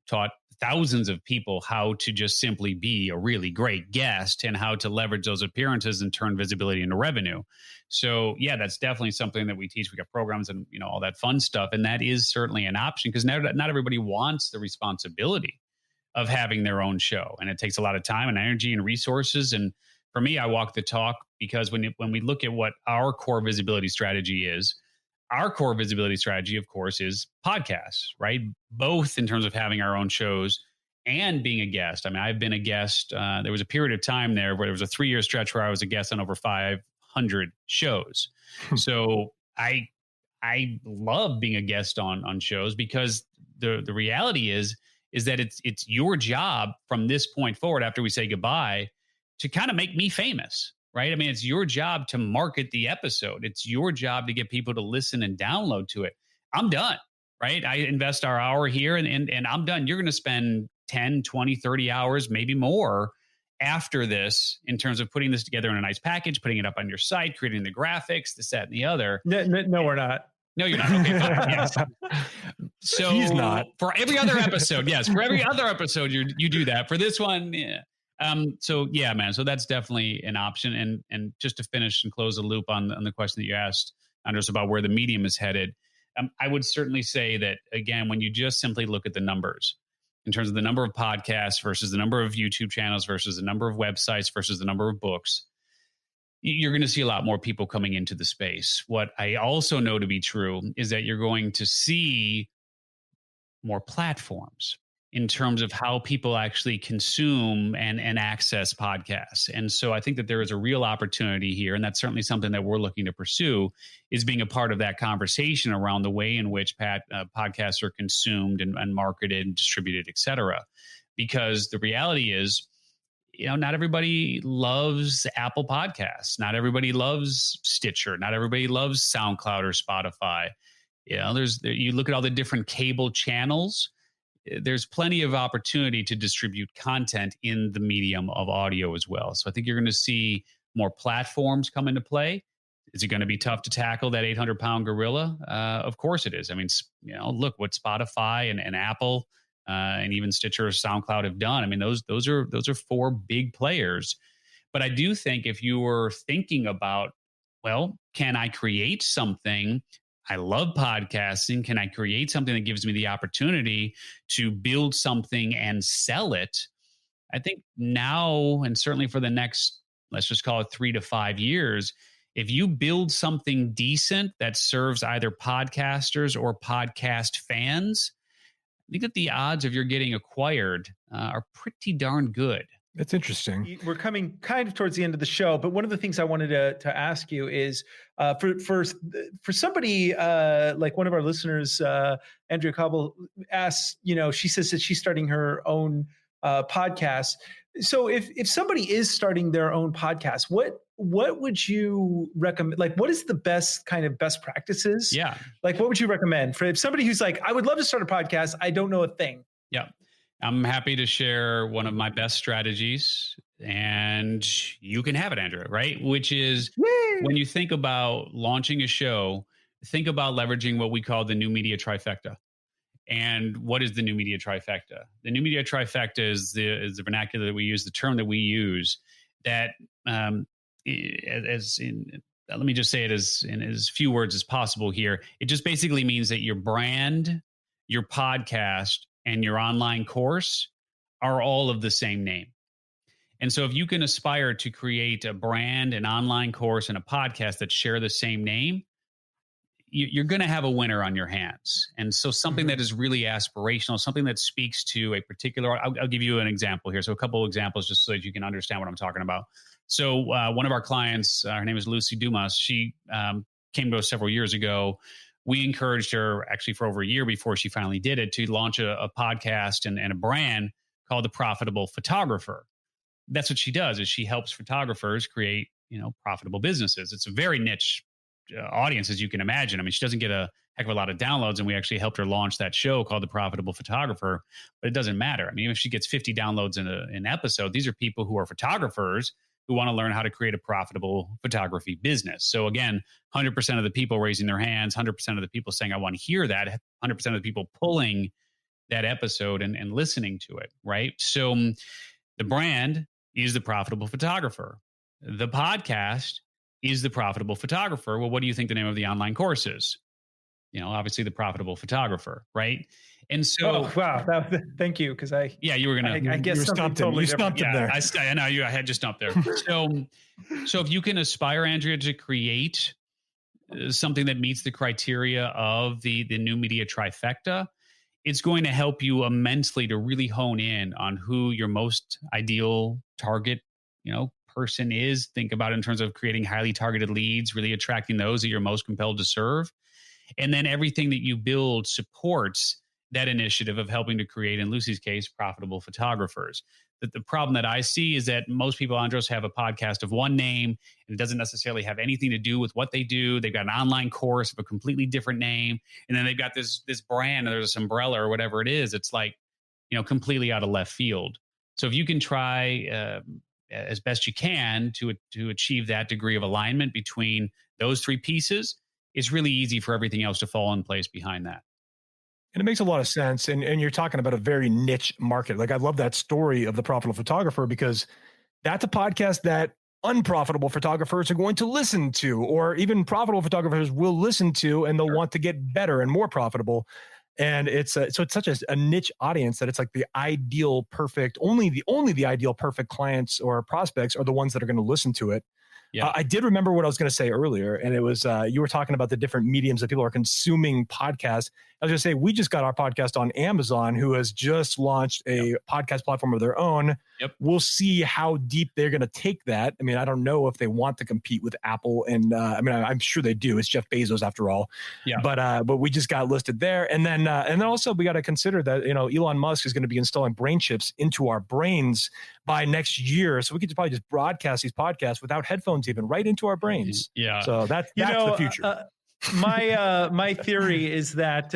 taught thousands of people how to just simply be a really great guest and how to leverage those appearances and turn visibility into revenue. So yeah, that's definitely something that we teach. We got programs and all that fun stuff. And that is certainly an option because not everybody wants the responsibility of having their own show. And it takes a lot of time and energy and resources. And for me, I walk the talk because when we look at what our core visibility strategy is, our core visibility strategy, of course, is podcasts, right? Both in terms of having our own shows and being a guest. I've been a guest. There was a period of time there where there was a 3-year stretch where I was a guest on over 500 shows. So I love being a guest on shows because the reality is that it's your job from this point forward after we say goodbye to kind of make me famous, right? It's your job to market the episode. It's your job to get people to listen and download to it. I'm done, right? I invest our hour here and I'm done. You're going to spend 10, 20, 30 hours, maybe more after this in terms of putting this together in a nice package, putting it up on your site, creating the graphics, this, that, and the other. No, we're not. No, you're not. Okay, fine. Yes. So he's not. For every other episode, yes. For every other episode, you do that. For this one, yeah. So yeah, man. So that's definitely an option. And just to finish and close the loop on the question that you asked, Andros, about where the medium is headed, I would certainly say that, again, when you just simply look at the numbers in terms of the number of podcasts versus the number of YouTube channels versus the number of websites versus the number of books, you're going to see a lot more people coming into the space. What I also know to be true is that you're going to see more platforms in terms of how people actually consume and access podcasts. And so I think that there is a real opportunity here, and that's certainly something that we're looking to pursue, is being a part of that conversation around the way in which podcasts are consumed and marketed and distributed, et cetera. Because the reality is, not everybody loves Apple Podcasts. Not everybody loves Stitcher. Not everybody loves SoundCloud or Spotify. You look at all the different cable channels. there's plenty of opportunity to distribute content in the medium of audio as well. So I think you're going to see more platforms come into play. Is it going to be tough to tackle that 800-pound gorilla? Of course it is. I mean, look what Spotify and Apple and even Stitcher or SoundCloud have done. I mean, those are four big players. But I do think if you were thinking about, well, can I create something? I love podcasting. Can I create something that gives me the opportunity to build something and sell it? I think now, and certainly for the next, let's just call it 3 to 5 years, if you build something decent that serves either podcasters or podcast fans, I think that the odds of you're getting acquired are pretty darn good. That's interesting. We're coming kind of towards the end of the show, but one of the things I wanted to ask you is for somebody like one of our listeners, Andrea Cobble, asks, she says that she's starting her own podcast. So if somebody is starting their own podcast, what would you recommend? Like, what is the best practices? Yeah. Like, what would you recommend for if somebody who's like, I would love to start a podcast, I don't know a thing? Yeah. I'm happy to share one of my best strategies, and you can have it, Andrea, right? Which is when you think about launching a show, think about leveraging what we call the new media trifecta. And what is the new media trifecta? The new media trifecta is the vernacular that we use, the term that we use that let me just say it in as few words as possible here. It just basically means that your brand, your podcast, and your online course are all of the same name. And so if you can aspire to create a brand, an online course, and a podcast that share the same name, you're going to have a winner on your hands. And so something that is really aspirational, something that speaks to a particular, I'll give you an example here. So a couple of examples just so that you can understand what I'm talking about. So one of our clients, her name is Lucy Dumas. She came to us several years ago. We encouraged her actually for over a year before she finally did it to launch a podcast and a brand called The Profitable Photographer. That's what she does, is she helps photographers create, profitable businesses. It's a very niche audience, as you can imagine. I mean, she doesn't get a heck of a lot of downloads, and we actually helped her launch that show called The Profitable Photographer, but it doesn't matter. I mean, if she gets 50 downloads in an episode, these are people who are photographers who want to learn how to create a profitable photography business. So again, 100% of the people raising their hands, 100% of the people saying, I want to hear that, 100% of the people pulling that episode and listening to it, right? So the brand is The Profitable Photographer. The podcast is The Profitable Photographer. Well, what do you think the name of the online course is? Obviously The Profitable Photographer, right? And so, wow, thank you, because you were gonna, I guess something totally different. There. I know I had you stumped there. So if you can aspire, Andrea, to create something that meets the criteria of the new media trifecta, it's going to help you immensely to really hone in on who your most ideal target, person is. Think about it in terms of creating highly targeted leads, really attracting those that you're most compelled to serve. And then everything that you build supports that initiative of helping to create, in Lucy's case, profitable photographers. The problem that I see is that most people, Andros, have a podcast of one name, and it doesn't necessarily have anything to do with what they do. They've got an online course of a completely different name, and then they've got this brand, or this umbrella or whatever it is. It's like, completely out of left field. So if you can try as best you can to achieve that degree of alignment between those three pieces, it's really easy for everything else to fall in place behind that. And it makes a lot of sense. And you're talking about a very niche market. Like, I love that story of The Profitable Photographer, because that's a podcast that unprofitable photographers are going to listen to, or even profitable photographers will listen to, and they'll want to get better and more profitable. And it's so it's such a niche audience that it's like the ideal perfect, only the ideal perfect clients or prospects are the ones that are going to listen to it. Yeah. I did remember what I was going to say earlier, and it was you were talking about the different mediums that people are consuming podcasts. I was going to say, we just got our podcast on Amazon, who has just launched a podcast platform of their own. Yep. We'll see how deep they're going to take that. I mean, I don't know if they want to compete with Apple, and I'm sure they do. It's Jeff Bezos after all. Yeah. But we just got listed there, and then also we got to consider that Elon Musk is going to be installing brain chips into our brains by next year, so we could probably just broadcast these podcasts without headphones, even right into our brains. Yeah. So that's the future. My theory is that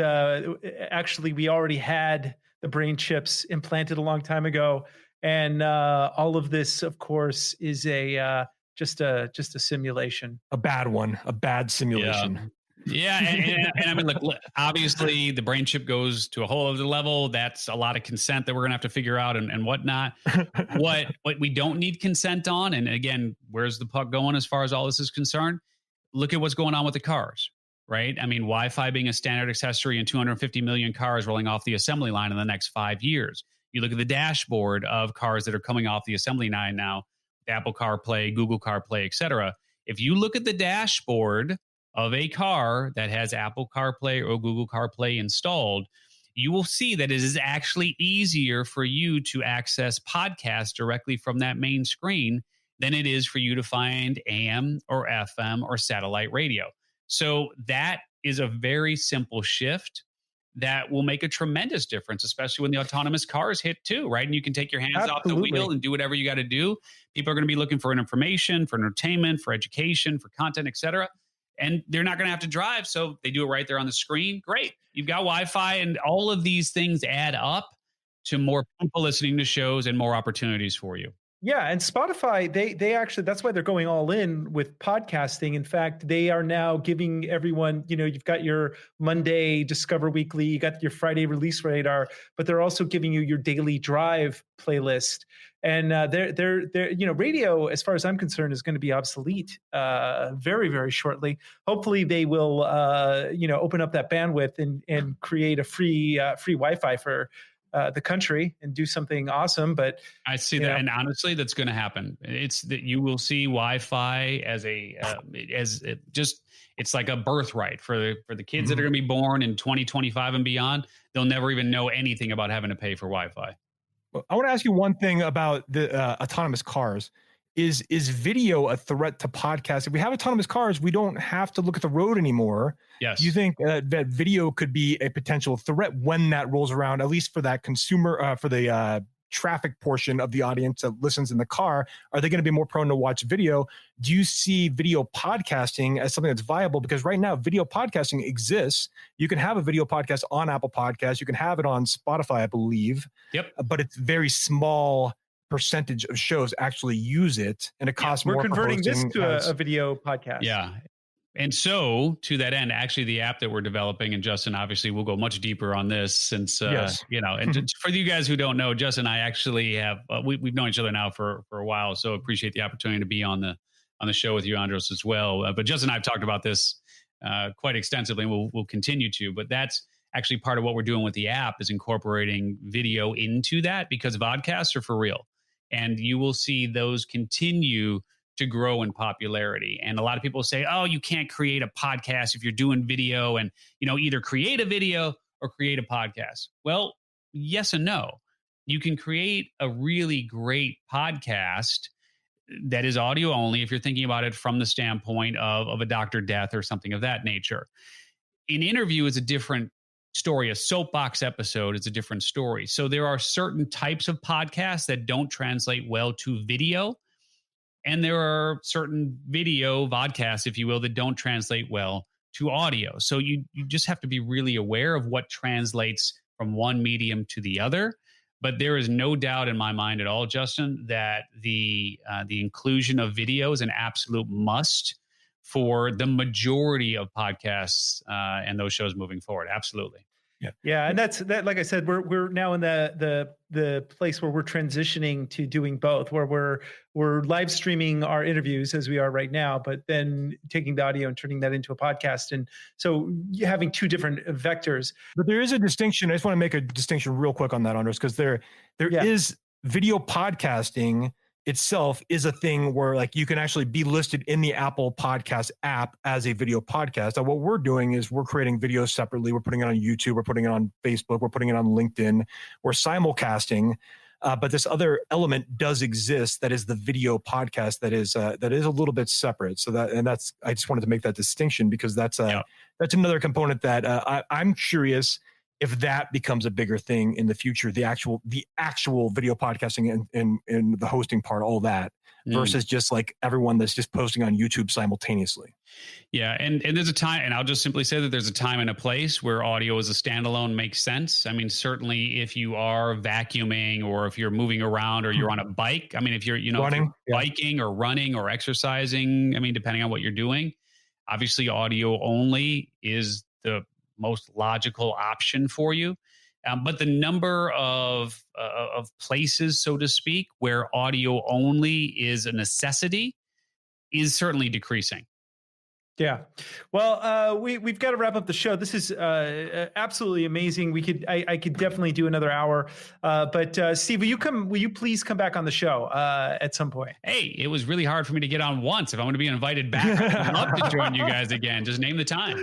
actually we already had the brain chips implanted a long time ago. And all of this, of course, is just a simulation. A bad one, a bad simulation. Yeah. And I mean, look, obviously the brain chip goes to a whole other level. That's a lot of consent that we're going to have to figure out and whatnot. What we don't need consent on, and again, where's the puck going as far as all this is concerned? Look at what's going on with the cars, right? I mean, Wi-Fi being a standard accessory in 250 million cars rolling off the assembly line in the next 5 years. You look at the dashboard of cars that are coming off the assembly line now, Apple CarPlay, Google CarPlay, et cetera. If you look at the dashboard of a car that has Apple CarPlay or Google CarPlay installed, you will see that it is actually easier for you to access podcasts directly from that main screen than it is for you to find AM or FM or satellite radio. So that is a very simple shift that will make a tremendous difference, especially when the autonomous cars hit too, right? And you can take your hands off the wheel and do whatever you got to do. People are going to be looking for information, for entertainment, for education, for content, et cetera. And they're not going to have to drive, so they do it right there on the screen. Great. You've got Wi-Fi, and all of these things add up to more people listening to shows and more opportunities for you. Yeah, and Spotify, they actually, that's why they're going all in with podcasting. In fact, they are now giving everyone, you've got your Monday Discover Weekly, you got your Friday Release Radar, but they're also giving you your daily drive playlist. And they're radio, as far as I'm concerned, is going to be obsolete very, very shortly. Hopefully, they will open up that bandwidth and create a free Wi-Fi for the country and do something awesome. But I see that, and honestly, that's going to happen. It's that you will see Wi-Fi as it's like a birthright for the kids that are going to be born in 2025 and beyond. They'll never even know anything about having to pay for Wi-Fi. I want to ask you one thing about the autonomous cars. Is video a threat to podcasts? If we have autonomous cars, we don't have to look at the road anymore. Yes. Do you think that video could be a potential threat when that rolls around, at least for that consumer, for the traffic portion of the audience that listens in the car? Are they going to be more prone to watch video? Do you see video podcasting as something that's viable? Because right now, video podcasting exists. You can have a video podcast on Apple Podcasts. You can have it on Spotify, I believe. Yep. But it's very small percentage of shows actually use it, and it costs more. We're converting this to a video podcast. Yeah. And so to that end, actually the app that we're developing, and Justin, obviously we'll go much deeper on this since, and for you guys who don't know, Justin and I actually have, we've known each other now for a while. So appreciate the opportunity to be on the show with you, Andros, as well. But Justin and I have talked about this quite extensively, and we'll continue to, but that's actually part of what we're doing with the app is incorporating video into that, because vodcasts are for real. And you will see those continue to grow in popularity. And a lot of people say, oh, you can't create a podcast if you're doing video, and, either create a video or create a podcast. Well, yes and no. You can create a really great podcast that is audio only if you're thinking about it from the standpoint of a Dr. Death or something of that nature. An interview is a different story. A soapbox episode is a different story. So there are certain types of podcasts that don't translate well to video. And there are certain video vodcasts, if you will, that don't translate well to audio. So you just have to be really aware of what translates from one medium to the other. But there is no doubt in my mind at all, Justin, that the inclusion of video is an absolute must for the majority of podcasts and those shows moving forward. Absolutely. Yeah. And that's that. Like I said, we're now in the place where we're transitioning to doing both, where we're live streaming our interviews as we are right now, but then taking the audio and turning that into a podcast. And so having two different vectors. But there is a distinction. I just want to make a distinction real quick on that, Andros, because there is video podcasting itself is a thing where like you can actually be listed in the Apple Podcast app as a video podcast. And what we're doing is we're creating videos separately. We're putting it on YouTube. We're putting it on Facebook. We're putting it on LinkedIn. We're simulcasting. But this other element does exist that is the video podcast that is a little bit separate. So I just wanted to make that distinction because that's another component that I'm curious if that becomes a bigger thing in the future, the actual video podcasting and the hosting part, all that. versus just like everyone that's just posting on YouTube simultaneously. Yeah. And there's a time, and I'll just simply say that there's a time and a place where audio as a standalone makes sense. I mean, certainly if you are vacuuming or if you're moving around or you're on a bike, I mean, if you're, running, biking or running or exercising, I mean, depending on what you're doing, obviously audio only is the most logical option for you. But the number of places, so to speak, where audio only is a necessity is certainly decreasing. Yeah. Well, we've got to wrap up the show. This is absolutely amazing. I could definitely do another hour. But Steve, will you please come back on the show at some point? Hey, it was really hard for me to get on once. If I'm going to be invited back, I'd love to join you guys again. Just name the time.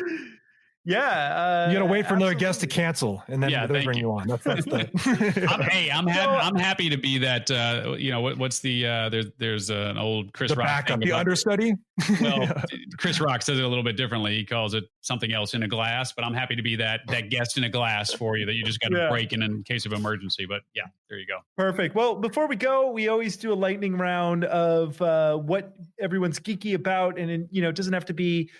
Yeah, you got to wait for another guest to cancel, and then they bring you on. That's I'm happy to be that. What's the there's an old Chris Rock backup, the understudy. Well, Chris Rock says it a little bit differently. He calls it something else in a glass, but I'm happy to be that guest in a glass for you that you just got to break in case of emergency. But yeah, there you go. Perfect. Well, before we go, we always do a lightning round of what everyone's geeky about, and it doesn't have to be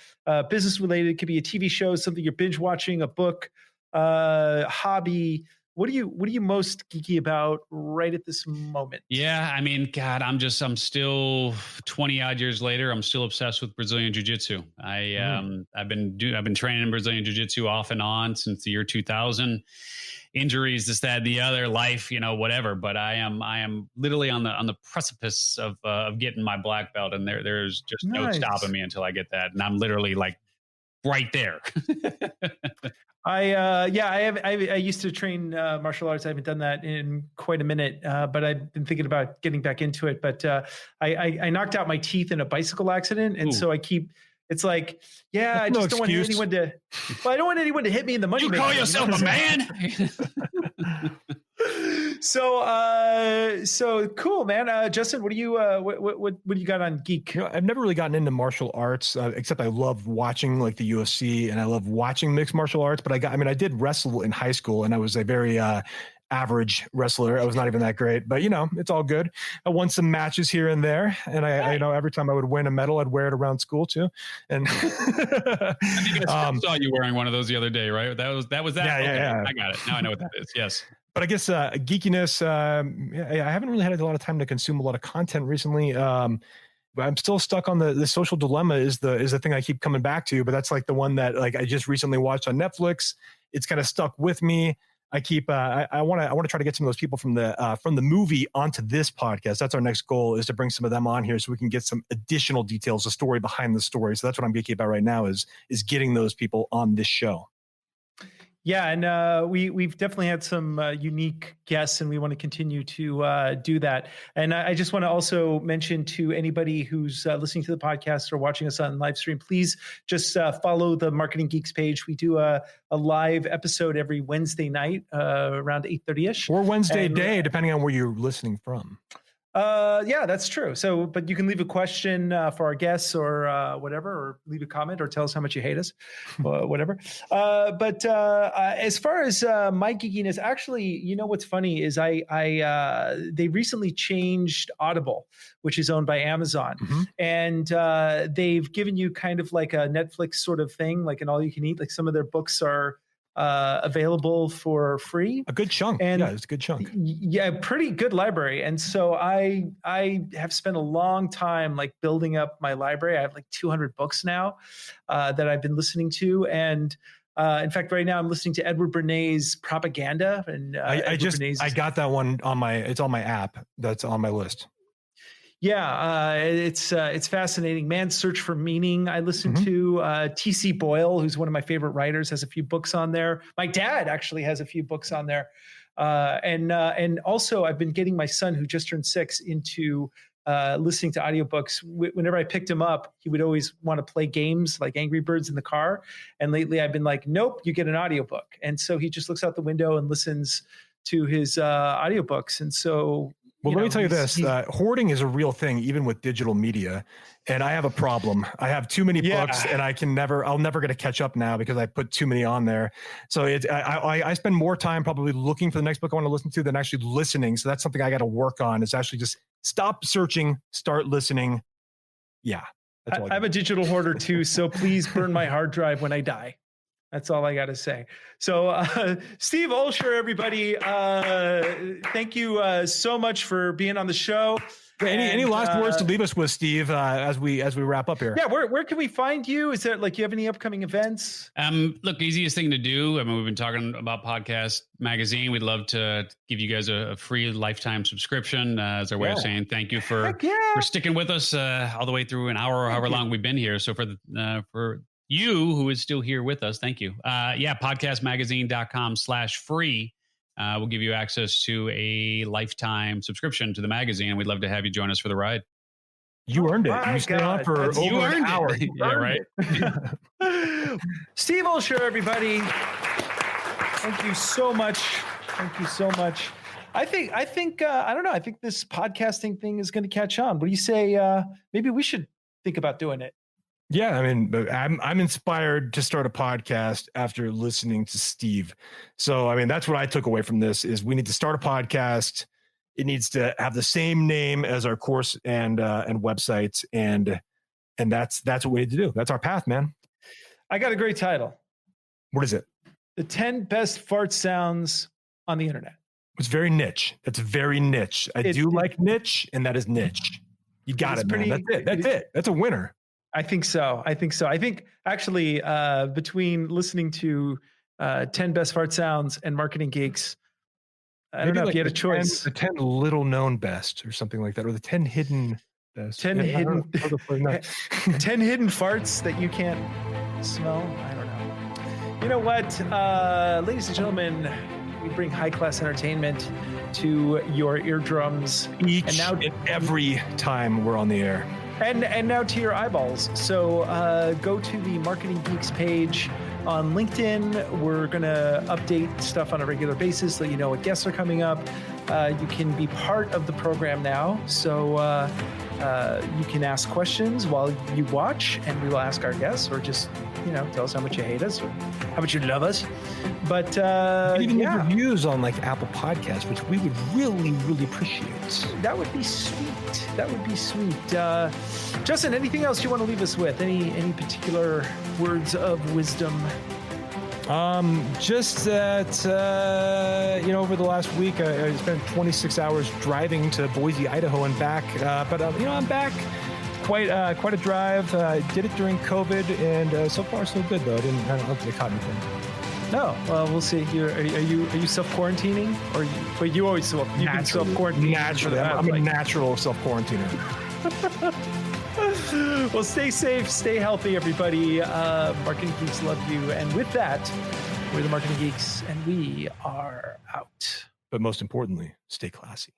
business related. It could be a TV show, something you're binge watching, a book, hobby. What are you most geeky about right at this moment? Yeah, I mean, God, I'm still 20 odd years later. I'm still obsessed with Brazilian Jiu-Jitsu. I've been training Brazilian Jiu-Jitsu off and on since the year 2000. Injuries, this, that, the other, life, whatever. But I am literally on the precipice of getting my black belt, and there's just no stopping me until I get that. And I'm literally like right there. I used to train martial arts. I haven't done that in quite a minute, but I've been thinking about getting back into it. But I knocked out my teeth in a bicycle accident, and so I keep. It's like, I just don't want anyone to. Well, I don't want anyone to hit me in the money. You call yourself a man? So cool, man. Justin, what do you got on geek? I've never really gotten into martial arts, except I love watching like the UFC and I love watching mixed martial arts. But I did wrestle in high school, and I was a very average wrestler. I was not even that great, but it's all good. I won some matches here and there, and I every time I would win a medal, I'd wear it around school too. And I think I saw you wearing one of those the other day, right? That was that. Yeah. I got it. Now I know what that is. Yes. But I guess geekiness, I haven't really had a lot of time to consume a lot of content recently. But I'm still stuck on the social dilemma is the thing I keep coming back to, but that's like the one that like I just recently watched on Netflix. It's kind of stuck with me. I keep I want to try to get some of those people from the movie onto this podcast. That's our next goal, is to bring some of them on here so we can get some additional details, the story behind the story. So that's what I'm geeky about right now is getting those people on this show. Yeah, and we've definitely had some unique guests, and we want to continue to do that. And I just want to also mention to anybody who's listening to the podcast or watching us on live stream, please just follow the Marketing Geeks page. We do a live episode every Wednesday night around 8:30ish, or Wednesday day, depending on where you're listening from. Yeah, that's true. So, but you can leave a question for our guests or whatever, or leave a comment or tell us how much you hate us, whatever. But as far as my geekiness, actually, what's funny is they recently changed Audible, which is owned by Amazon. Mm-hmm. And they've given you kind of like a Netflix sort of thing, like an all you can eat, like some of their books are available for free. A good chunk. And it's a good chunk. Yeah, pretty good library. And so I have spent a long time like building up my library. I have like 200 books now that I've been listening to. And in fact, right now I'm listening to Edward Bernays' Propaganda. And I got that one it's on my app. That's on my list. Yeah, it's fascinating. Man's Search for Meaning. I listen to T.C. Boyle, who's one of my favorite writers, has a few books on there. My dad actually has a few books on there, and also I've been getting my son, who just turned 6, into listening to audiobooks. Whenever I picked him up, he would always want to play games like Angry Birds in the car. And lately, I've been like, nope, you get an audiobook. And so he just looks out the window and listens to his audiobooks. And so. Well, let me tell you this, hoarding is a real thing, even with digital media. And I have a problem. I have too many books, and I'll never get to catch up now because I put too many on there. So I spend more time probably looking for the next book I want to listen to than actually listening. So that's something I got to work on, is actually just Stop searching, start listening. Yeah. That's all I'm a digital hoarder too, so please burn my hard drive when I die. That's all I got to say. So, Steve Olsher, everybody, thank you so much for being on the show. Any last words to leave us with, Steve, as we wrap up here? Yeah, where can we find you? Is there you have any upcoming events? Look, easiest thing to do. I mean, we've been talking about Podcast Magazine. We'd love to give you guys a free lifetime subscription as our way of saying thank you for sticking with us all the way through an hour or however long we've been here. So for you who is still here with us, thank you. Podcastmagazine.com/free. We'll give you access to a lifetime subscription to the magazine. We'd love to have you join us for the ride. You earned it. You stayed on for over an hour. Yeah, right. Steve Olsher, everybody. Thank you so much. Thank you so much. I think I don't know. I think this podcasting thing is going to catch on. What do you say? Maybe we should think about doing it. Yeah, I mean, I'm inspired to start a podcast after listening to Steve. So, I mean, that's what I took away from this is we need to start a podcast. It needs to have the same name as our course and websites, and that's what we need to do. That's our path, man. I got a great title. What is it? The 10 best fart sounds on the internet. It's very niche. That's very niche. I do like niche, and that is niche. You got it, man. That's it. That's it. That's a winner. I think so. I think actually between listening to 10 Best Fart Sounds and Marketing Geeks, I don't know if you had a choice. The 10 little known best or something like that, or the 10 hidden best. 10 hidden 10 hidden farts that you can't smell. I don't know. You know what? Ladies and gentlemen, we bring high-class entertainment to your eardrums. Each and every time we're on the air. And now to your eyeballs. So go to the Marketing Geeks page on LinkedIn. We're going to update stuff on a regular basis, let you know what guests are coming up. You can be part of the program now. So you can ask questions while you watch, and we will ask our guests, or just, tell us how much you hate us or how much you love us. But even leave reviews on Apple Podcasts, which we would really, really appreciate. That would be sweet. Justin, anything else you want to leave us with? Any particular words of wisdom? Just that, over the last week, I spent 26 hours driving to Boise, Idaho and back. But I'm back. Quite a drive. Did it during COVID, and so far so good though. I don't think it caught anything. No, well, we'll see. Are you self-quarantining, or you always self-quarantine? Naturally, I'm a natural self-quarantiner. Well, stay safe, stay healthy, everybody. Marketing Geeks love you, and with that, we're the Marketing Geeks, and we are out. But most importantly, stay classy.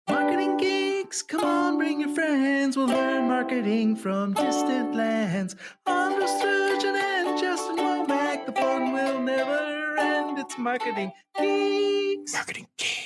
Marketing Geeks, come on, bring your friends. We'll learn marketing from distant lands. Andros Sturgeon and Justin Womack, the fun will never end. It's Marketing Geeks. Marketing Geeks.